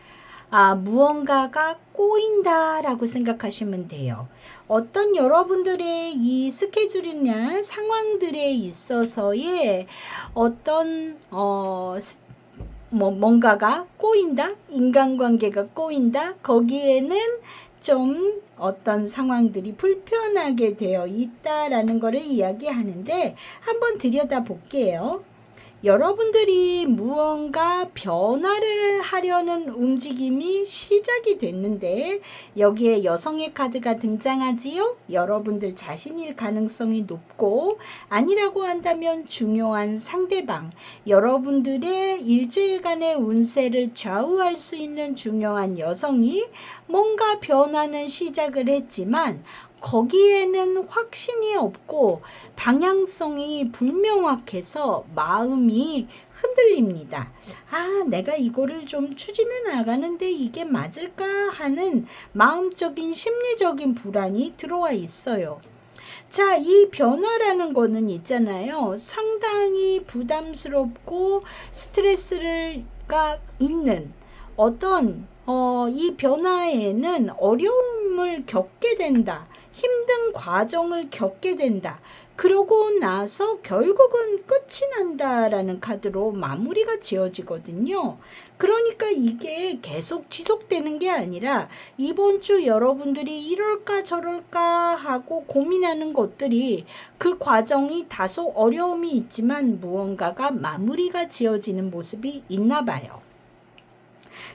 무언가가 꼬인다라고 생각하시면 돼요. 어떤 여러분들의 이 스케줄이나 상황들에 있어서의 어떤 뭔가가 꼬인다, 인간관계가 꼬인다, 거기에는 좀 어떤 상황들이 불편하게 되어 있다라는 것을 이야기하는데 한번 들여다볼게요. 여러분들이 무언가 변화를 하려는 움직임이 시작이 됐는데 여기에 여성의 카드가 등장하지요. 여러분들 자신일 가능성이 높고 아니라고 한다면 중요한 상대방, 여러분들의 일주일간의 운세를 좌우할 수 있는 중요한 여성이 뭔가 변화는 시작을 했지만 거기에는 확신이 없고 방향성이 불명확해서 마음이 흔들립니다. 내가 이거를 좀 추진해 나가는데 이게 맞을까 하는 마음적인 심리적인 불안이 들어와 있어요. 자, 이 변화라는 거는 있잖아요. 상당히 부담스럽고 스트레스가 있는 어떤 이 변화에는 어려움을 겪게 된다. 힘든 과정을 겪게 된다. 그러고 나서 결국은 끝이 난다라는 카드로 마무리가 지어지거든요. 그러니까 이게 계속 지속되는 게 아니라 이번 주 여러분들이 이럴까 저럴까 하고 고민하는 것들이 그 과정이 다소 어려움이 있지만 무언가가 마무리가 지어지는 모습이 있나 봐요.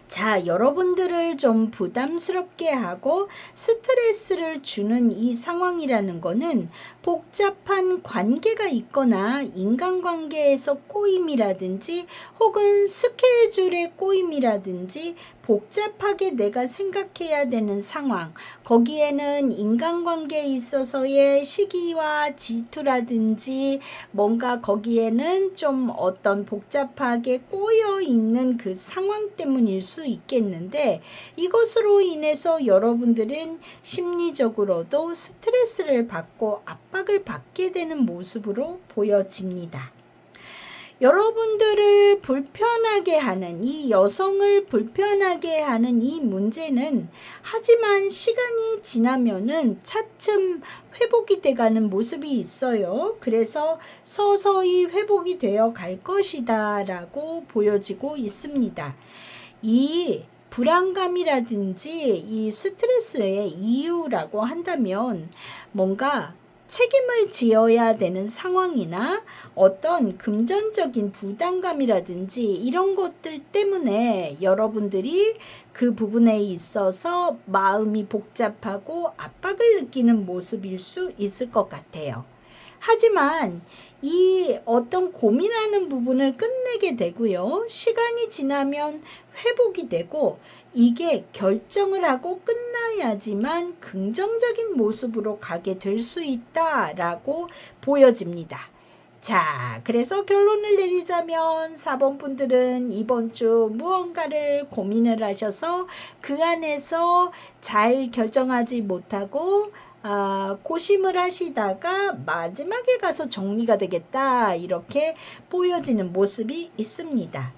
자, 여러분들을 좀 부담스럽게 하고 스트레스를 주는 이 상황이라는 거는 복잡한 관계가 있거나 인간관계에서 꼬임이라든지 혹은 스케줄의 꼬임이라든지 복잡하게 내가 생각해야 되는 상황, 거기에는 인간관계에 있어서의 시기와 질투라든지 뭔가 거기에는 좀 어떤 복잡하게 꼬여 있는 그 상황 때문일 수 있겠는데, 이것으로 인해서 여러분들은 심리적으로도 스트레스를 받고 압박을 받게 되는 모습으로 보여집니다. 여러분들을 불편하게 하는, 이 여성을 불편하게 하는 이 문제는 하지만 시간이 지나면은 차츰 회복이 돼가는 모습이 있어요. 그래서 서서히 회복이 되어 갈 것이다 라고 보여지고 있습니다. 이 불안감이라든지 이 스트레스의 이유라고 한다면 뭔가 책임을 지어야 되는 상황이나 어떤 금전적인 부담감이라든지 이런 것들 때문에 여러분들이 그 부분에 있어서 마음이 복잡하고 압박을 느끼는 모습일 수 있을 것 같아요. 하지만 이 어떤 고민하는 부분을 끝내게 되고요. 시간이 지나면 회복이 되고 이게 결정을 하고 끝나야지만 긍정적인 모습으로 가게 될 수 있다라고 보여집니다. 자, 그래서 결론을 내리자면 4번 분들은 이번 주 무언가를 고민을 하셔서 그 안에서 잘 결정하지 못하고 고심을 하시다가 마지막에 가서 정리가 되겠다 이렇게 보여지는 모습이 있습니다.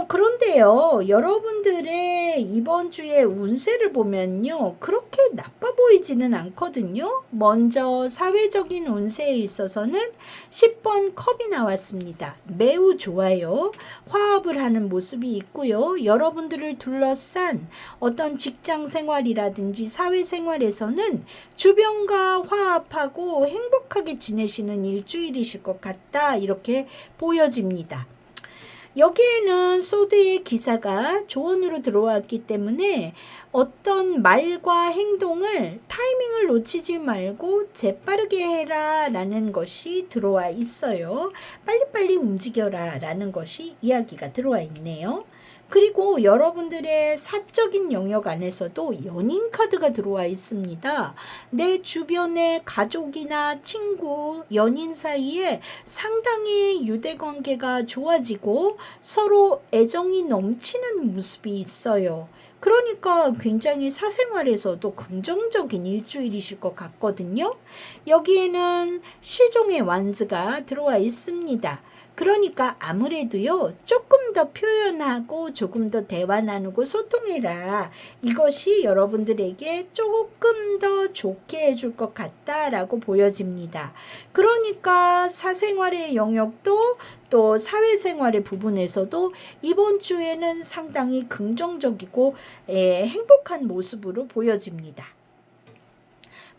그런데요, 여러분들의 이번 주의 운세를 보면요, 그렇게 나빠 보이지는 않거든요. 먼저 사회적인 운세에 있어서는 10번 컵이 나왔습니다. 매우 좋아요. 화합을 하는 모습이 있고요. 여러분들을 둘러싼 어떤 직장 생활이라든지 사회 생활에서는 주변과 화합하고 행복하게 지내시는 일주일이실 것 같다. 이렇게 보여집니다. 여기에는 소드의 기사가 조언으로 들어왔기 때문에 어떤 말과 행동을 타이밍을 놓치지 말고 재빠르게 해라 라는 것이 들어와 있어요. 빨리빨리 움직여라 라는 것이 이야기가 들어와 있네요. 그리고 여러분들의 사적인 영역 안에서도 연인 카드가 들어와 있습니다. 내 주변의 가족이나 친구, 연인 사이에 상당히 유대관계가 좋아지고 서로 애정이 넘치는 모습이 있어요. 그러니까 굉장히 사생활에서도 긍정적인 일주일이실 것 같거든요. 여기에는 시종의 완즈가 들어와 있습니다. 그러니까 아무래도요, 조금 더 표현하고 조금 더 대화 나누고 소통해라. 이것이 여러분들에게 조금 더 좋게 해줄 것 같다라고 보여집니다. 그러니까 사생활의 영역도 또 사회생활의 부분에서도 이번 주에는 상당히 긍정적이고 행복한 모습으로 보여집니다.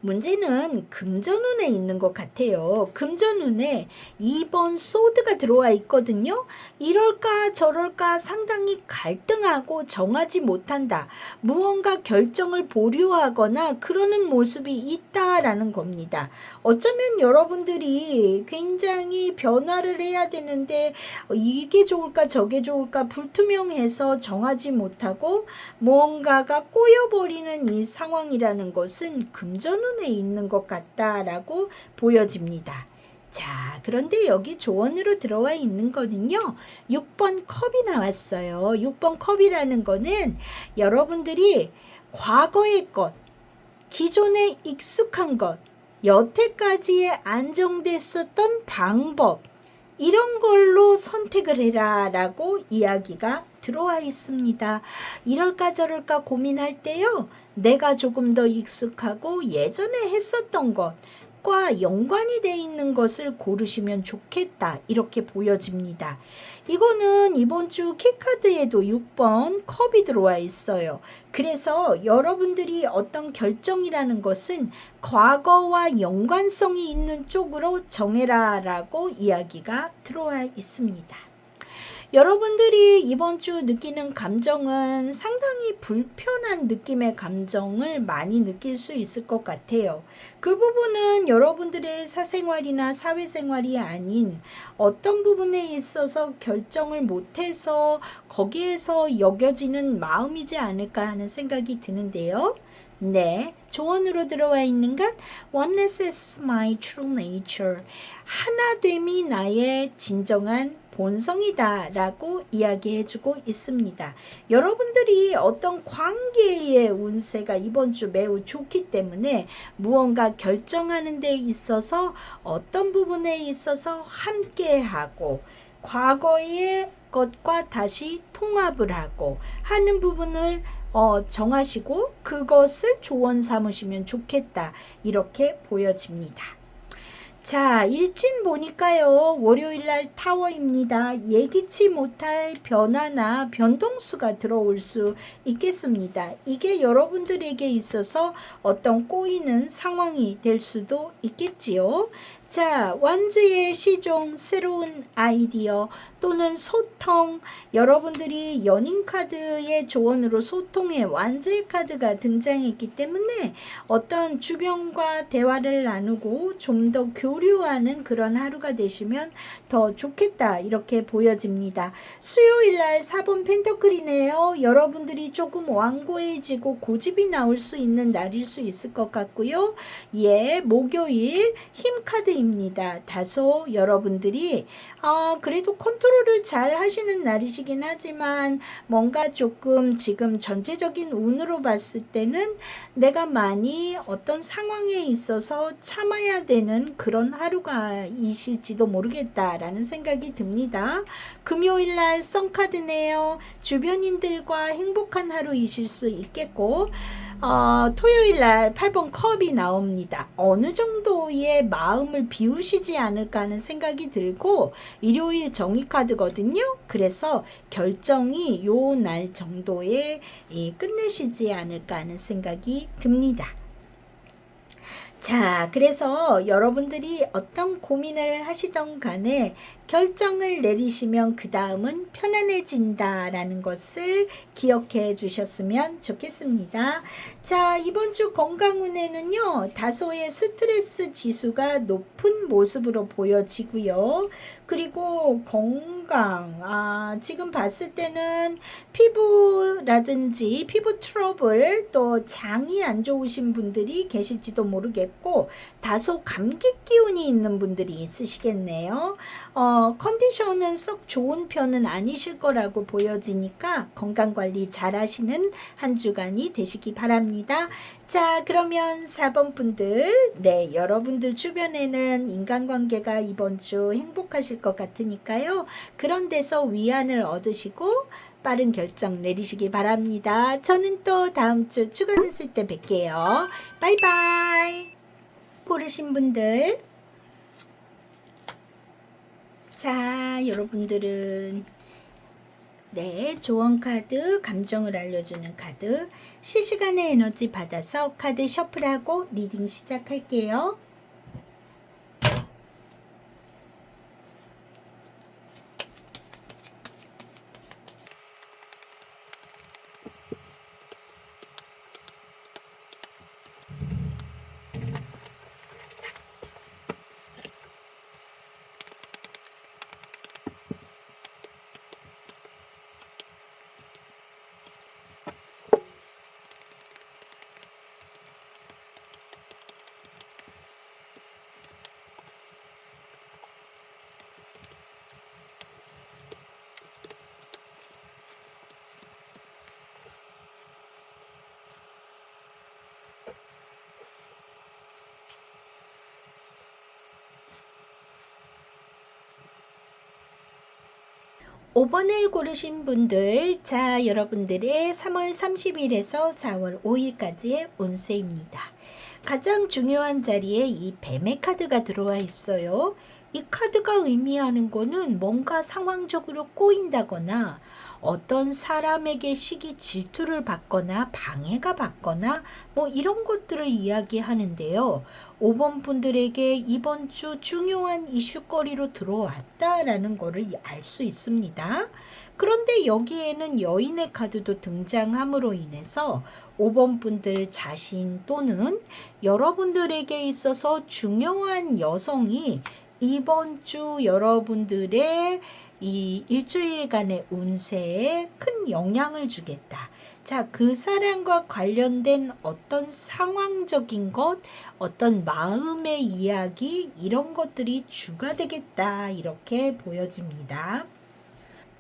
문제는 금전운에 있는 것 같아요. 금전운에 2번 소드가 들어와 있거든요. 이럴까 저럴까 상당히 갈등하고 정하지 못한다. 무언가 결정을 보류하거나 그러는 모습이 있다라는 겁니다. 어쩌면 여러분들이 굉장히 변화를 해야 되는데 이게 좋을까 저게 좋을까 불투명해서 정하지 못하고 무언가가 꼬여버리는 이 상황이라는 것은 금전운 에 있는 것 같다라고 보여집니다. 자, 그런데 여기 조언으로 들어와 있는 거는요, 6번 컵이 나왔어요. 6번 컵이라는 거는 여러분들이 과거의 것, 기존에 익숙한 것, 여태까지에 안정됐었던 방법, 이런 걸로 선택을 해라 라고 이야기가 들어와 있습니다. 이럴까 저럴까 고민할 때요, 내가 조금 더 익숙하고 예전에 했었던 것과 연관이 돼 있는 것을 고르시면 좋겠다 이렇게 보여집니다. 이거는 이번 주 키카드에도 6번 컵이 들어와 있어요. 그래서 여러분들이 어떤 결정이라는 것은 과거와 연관성이 있는 쪽으로 정해라 라고 이야기가 들어와 있습니다. 여러분들이 이번 주 느끼는 감정은 상당히 불편한 느낌의 감정을 많이 느낄 수 있을 것 같아요. 그 부분은 여러분들의 사생활이나 사회생활이 아닌 어떤 부분에 있어서 결정을 못해서 거기에서 여겨지는 마음이지 않을까 하는 생각이 드는데요. 네, 조언으로 들어와 있는 건 Oneness is my true nature. 하나됨이 나의 진정한 본성이다 라고 이야기해주고 있습니다. 여러분들이 어떤 관계의 운세가 이번 주 매우 좋기 때문에 무언가 결정하는 데 있어서 어떤 부분에 있어서 함께하고 과거의 것과 다시 통합을 하고 하는 부분을 정하시고 그것을 조언 삼으시면 좋겠다. 이렇게 보여집니다. 자, 일진 보니까요. 월요일날 타워입니다. 예기치 못할 변화나 변동수가 들어올 수 있겠습니다. 이게 여러분들에게 있어서 어떤 꼬이는 상황이 될 수도 있겠지요. 자, 완즈의 시종, 새로운 아이디어 또는 소통, 여러분들이 연인 카드의 조언으로 소통의 완즈의 카드가 등장했기 때문에 어떤 주변과 대화를 나누고 좀 더 교류하는 그런 하루가 되시면 더 좋겠다 이렇게 보여집니다. 수요일날 4번 펜터클이네요. 여러분들이 조금 완고해지고 고집이 나올 수 있는 날일 수 있을 것 같고요. 예, 목요일 힘 카드입니다. 다소 여러분들이 그래도 컨트롤을 잘 하시는 날이시긴 하지만 뭔가 조금 지금 전체적인 운으로 봤을 때는 내가 많이 어떤 상황에 있어서 참아야 되는 그런 하루가 이실지도 모르겠다라는 생각이 듭니다. 금요일날 썬카드네요. 주변인들과 행복한 하루이실 수 있겠고 토요일날 8번 컵이 나옵니다. 어느 정도의 마음을 비우시지 않을까 하는 생각이 들고 일요일 정의카드거든요. 그래서 결정이 요 날 정도에 끝내시지 않을까 하는 생각이 듭니다. 자, 그래서 여러분들이 어떤 고민을 하시던 간에 결정을 내리시면 그 다음은 편안해진다라는 것을 기억해 주셨으면 좋겠습니다. 자, 이번 주 건강운에는요, 다소의 스트레스 지수가 높은 모습으로 보여지고요. 그리고 건강, 지금 봤을 때는 피부라든지 피부 트러블 또 장이 안 좋으신 분들이 계실지도 모르겠고 다소 감기 기운이 있는 분들이 있으시겠네요. 컨디션은 썩 좋은 편은 아니실 거라고 보여지니까 건강관리 잘 하시는 한 주간이 되시기 바랍니다. 자, 그러면 4번 분들, 네, 여러분들 주변에는 인간관계가 이번 주 행복하실 것 같으니까요. 그런 데서 위안을 얻으시고 빠른 결정 내리시기 바랍니다. 저는 또 다음 주 주간을 쓸 때 뵐게요. 바이바이. 고르신 분들, 자, 여러분들은 네, 조언 카드, 감정을 알려주는 카드, 실시간의 에너지 받아서 카드 셔플하고 리딩 시작할게요. 오 번을 고르신 분들, 자, 여러분들의 3월 30일에서 4월 5일까지의 운세입니다. 가장 중요한 자리에 이 뱀의 카드가 들어와 있어요. 이 카드가 의미하는 거는 뭔가 상황적으로 꼬인다거나 어떤 사람에게 시기 질투를 받거나 방해가 받거나 뭐 이런 것들을 이야기하는데요. 5번 분들에게 이번 주 중요한 이슈거리로 들어왔다라는 거를 알 수 있습니다. 그런데 여기에는 여인의 카드도 등장함으로 인해서 5번 분들 자신 또는 여러분들에게 있어서 중요한 여성이 이번 주 여러분들의 이 일주일간의 운세에 큰 영향을 주겠다. 자, 그 사람과 관련된 어떤 상황적인 것, 어떤 마음의 이야기, 이런 것들이 주가 되겠다. 이렇게 보여집니다.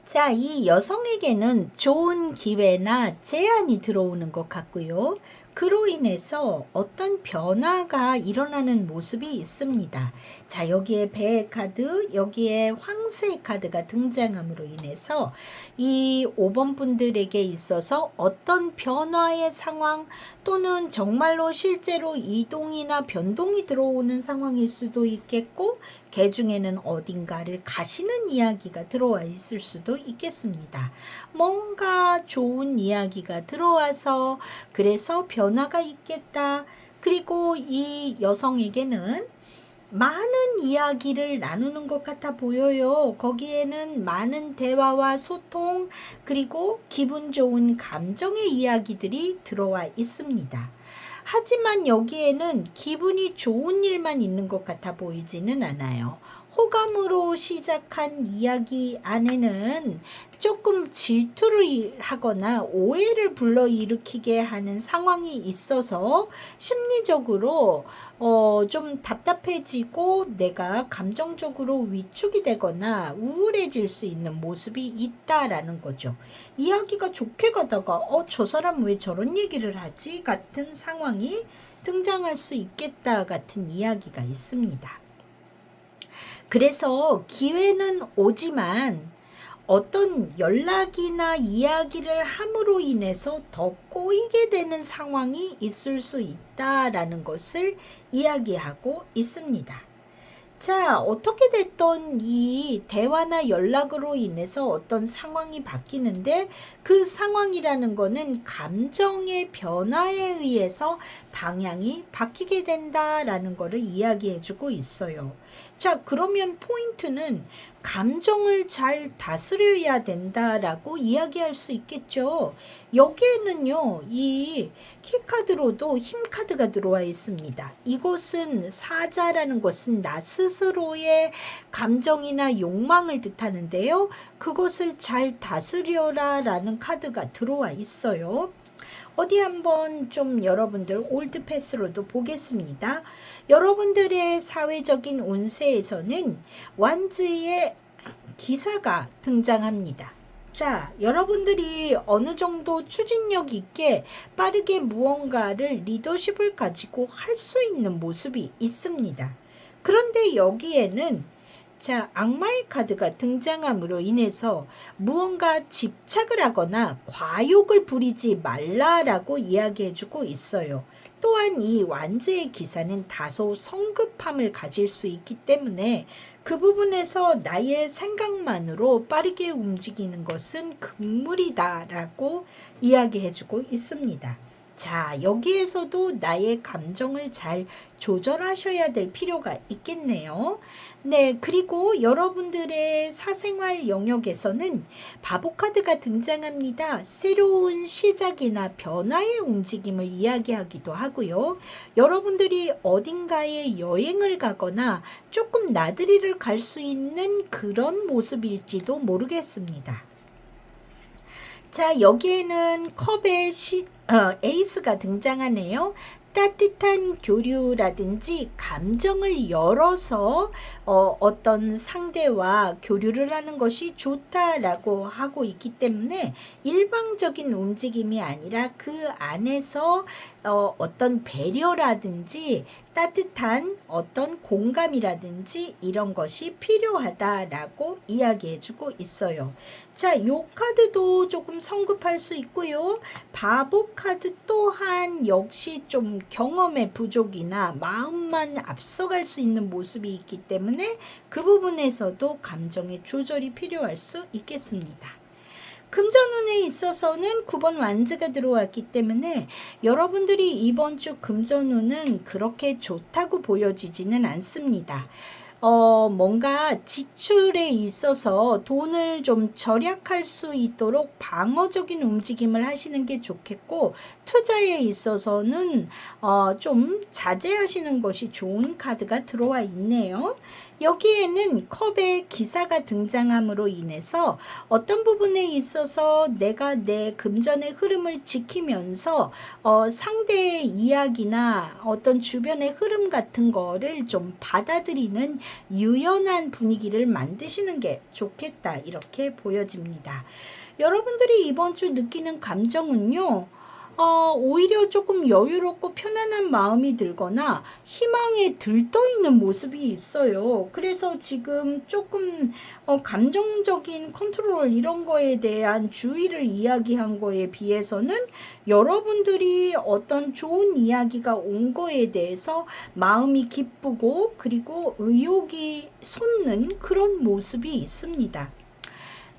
자, 이 여성에게는 좋은 기회나 제안이 들어오는 것 같고요. 그로 인해서 어떤 변화가 일어나는 모습이 있습니다. 자, 여기에 배의 카드, 여기에 황새의 카드가 등장함으로 인해서 이 5번 분들에게 있어서 어떤 변화의 상황 또는 정말로 실제로 이동이나 변동이 들어오는 상황일 수도 있겠고, 개 중에는 어딘가를 가시는 이야기가 들어와 있을 수도 있겠습니다. 뭔가 좋은 이야기가 들어와서 그래서 변화가 있겠다. 그리고 이 여성에게는 많은 이야기를 나누는 것 같아 보여요. 거기에는 많은 대화와 소통, 그리고 기분 좋은 감정의 이야기들이 들어와 있습니다. 하지만 여기에는 기분이 좋은 일만 있는 것 같아 보이지는 않아요. 호감으로 시작한 이야기 안에는 조금 질투를 하거나 오해를 불러일으키게 하는 상황이 있어서 심리적으로 좀 답답해지고 내가 감정적으로 위축이 되거나 우울해질 수 있는 모습이 있다라는 거죠. 이야기가 좋게 가다가 저 사람 왜 저런 얘기를 하지? 같은 상황이 등장할 수 있겠다 같은 이야기가 있습니다. 그래서 기회는 오지만 어떤 연락이나 이야기를 함으로 인해서 더 꼬이게 되는 상황이 있을 수 있다라는 것을 이야기하고 있습니다. 자, 어떻게 됐던 이 대화나 연락으로 인해서 어떤 상황이 바뀌는데 그 상황이라는 거는 감정의 변화에 의해서 방향이 바뀌게 된다라는 거를 이야기해 주고 있어요. 자, 그러면 포인트는 감정을 잘 다스려야 된다라고 이야기할 수 있겠죠. 여기에는요, 이 키카드로도 힘카드가 들어와 있습니다. 이것은 사자라는 것은 나 스스로의 감정이나 욕망을 뜻하는데요. 그것을 잘 다스려라 라는 카드가 들어와 있어요. 어디 한번 좀 여러분들 올드 패스로도 보겠습니다. 여러분들의 사회적인 운세에서는 완즈의 기사가 등장합니다. 자, 여러분들이 어느 정도 추진력 있게 빠르게 무언가를 리더십을 가지고 할 수 있는 모습이 있습니다. 그런데 여기에는 자, 악마의 카드가 등장함으로 인해서 무언가 집착을 하거나 과욕을 부리지 말라라고 이야기해주고 있어요. 또한 이 완즈의 기사는 다소 성급함을 가질 수 있기 때문에 그 부분에서 나의 생각만으로 빠르게 움직이는 것은 금물이다라고 이야기해주고 있습니다. 자, 여기에서도 나의 감정을 잘 조절하셔야 될 필요가 있겠네요. 네, 그리고 여러분들의 사생활 영역에서는 바보 카드가 등장합니다. 새로운 시작이나 변화의 움직임을 이야기하기도 하고요. 여러분들이 어딘가에 여행을 가거나 조금 나들이를 갈 수 있는 그런 모습일지도 모르겠습니다. 자, 여기에는 컵의 에이스가 등장하네요. 따뜻한 교류라든지 감정을 열어서 어떤 상대와 교류를 하는 것이 좋다라고 하고 있기 때문에 일방적인 움직임이 아니라 그 안에서 어떤 배려라든지 따뜻한 어떤 공감이라든지 이런 것이 필요하다라고 이야기해주고 있어요. 자, 요 카드도 조금 성급할 수 있고요. 바보 카드 또한 역시 좀 경험의 부족이나 마음만 앞서갈 수 있는 모습이 있기 때문에 그 부분에서도 감정의 조절이 필요할 수 있겠습니다. 금전운에 있어서는 9번 완즈가 들어왔기 때문에 여러분들이 이번 주 금전운은 그렇게 좋다고 보여지지는 않습니다. 뭔가 지출에 있어서 돈을 좀 절약할 수 있도록 방어적인 움직임을 하시는 게 좋겠고, 투자에 있어서는 좀 자제하시는 것이 좋은 카드가 들어와 있네요. 여기에는 컵의 기사가 등장함으로 인해서 어떤 부분에 있어서 내가 내 금전의 흐름을 지키면서 상대의 이야기나 어떤 주변의 흐름 같은 거를 좀 받아들이는 유연한 분위기를 만드시는 게 좋겠다, 이렇게 보여집니다. 여러분들이 이번 주 느끼는 감정은요, 오히려 조금 여유롭고 편안한 마음이 들거나 희망에 들떠 있는 모습이 있어요. 그래서 지금 조금 감정적인 컨트롤 이런 거에 대한 주의를 이야기한 거에 비해서는 여러분들이 어떤 좋은 이야기가 온 거에 대해서 마음이 기쁘고 그리고 의욕이 솟는 그런 모습이 있습니다.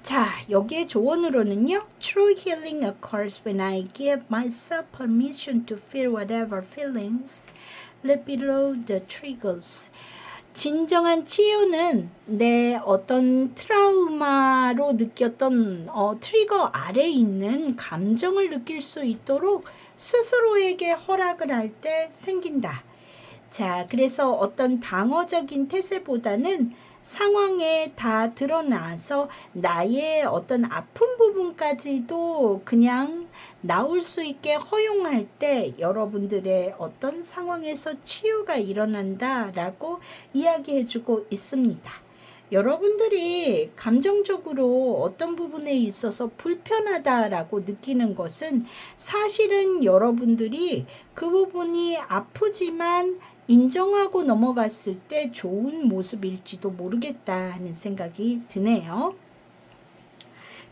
자, 여기에 조언으로는요. True healing occurs when I give myself permission to feel whatever feelings left below the triggers. 진정한 치유는 내 어떤 트라우마로 느꼈던 트리거 아래에 있는 감정을 느낄 수 있도록 스스로에게 허락을 할 때 생긴다. 자, 그래서 어떤 방어적인 태세보다는 상황에 다 드러나서 나의 어떤 아픈 부분까지도 그냥 나올 수 있게 허용할 때 여러분들의 어떤 상황에서 치유가 일어난다라고 이야기해주고 있습니다. 여러분들이 감정적으로 어떤 부분에 있어서 불편하다라고 느끼는 것은 사실은 여러분들이 그 부분이 아프지만 인정하고 넘어갔을 때 좋은 모습일지도 모르겠다 하는 생각이 드네요.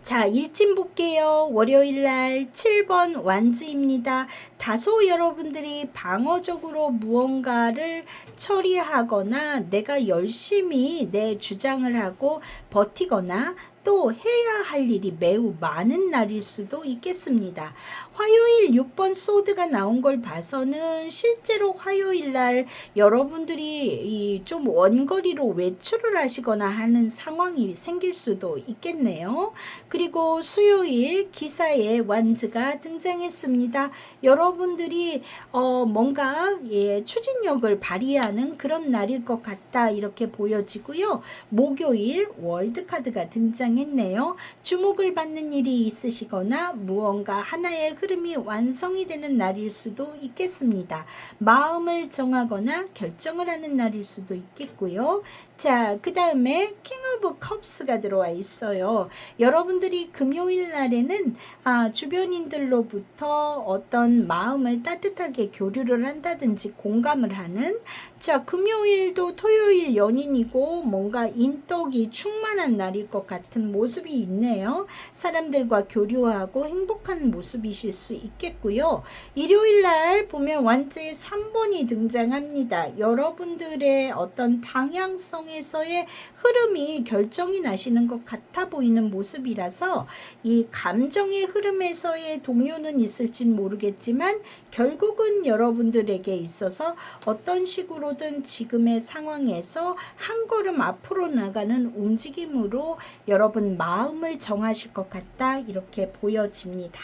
자, 일진 볼게요. 월요일날 7번 완즈입니다. 다소 여러분들이 방어적으로 무언가를 처리하거나 내가 열심히 내 주장을 하고 버티거나 또 해야 할 일이 매우 많은 날일 수도 있겠습니다. 화요일 6번 소드가 나온 걸 봐서는 실제로 화요일 날 여러분들이 좀 원거리로 외출을 하시거나 하는 상황이 생길 수도 있겠네요. 그리고 수요일 기사에 완즈가 등장했습니다. 여러분들이 뭔가 추진력을 발휘하는 그런 날일 것 같다, 이렇게 보여지고요. 목요일 월드카드가 등장했네요. 주목을 받는 일이 있으시거나 무언가 하나의 흐름이 완성이 되는 날일 수도 있겠습니다. 마음을 정하거나 결정을 하는 날일 수도 있겠고요. 자, 그 다음에 킹 오브 컵스가 들어와 있어요. 여러분들이 금요일 날에는 주변인들로부터 어떤 마음을 따뜻하게 교류를 한다든지 공감을 하는, 자, 금요일도 토요일 연인이고 뭔가 인덕이 충만한 날일 것 같은 모습이 있네요. 사람들과 교류하고 행복한 모습이실 수 있겠고요. 일요일 날 보면 완즈의 3번이 등장합니다. 여러분들의 어떤 방향성에서의 흐름이 결정이 나시는 것 같아 보이는 모습이라서 이 감정의 흐름에서의 동요는 있을진 모르겠지만 결국은 여러분들에게 있어서 어떤 식으로든 지금의 상황에서 한 걸음 앞으로 나가는 움직임으로 여러분 마음을 정하실 것 같다, 이렇게 보여집니다.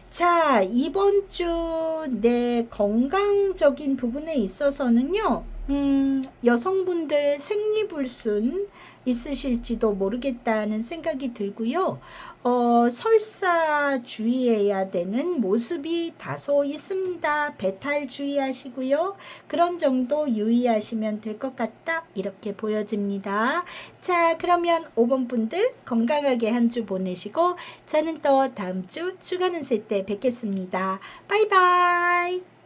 자, 이번 주 내 건강적인 부분에 있어서는요, 여성분들 생리불순 있으실지도 모르겠다는 생각이 들고요. 설사 주의해야 되는 모습이 다소 있습니다. 배탈 주의하시고요. 그런 정도 유의하시면 될 것 같다, 이렇게 보여집니다. 자, 그러면 5번 분들 건강하게 한 주 보내시고 저는 또 다음 주 주간 운세 때 뵙겠습니다. 바이바이.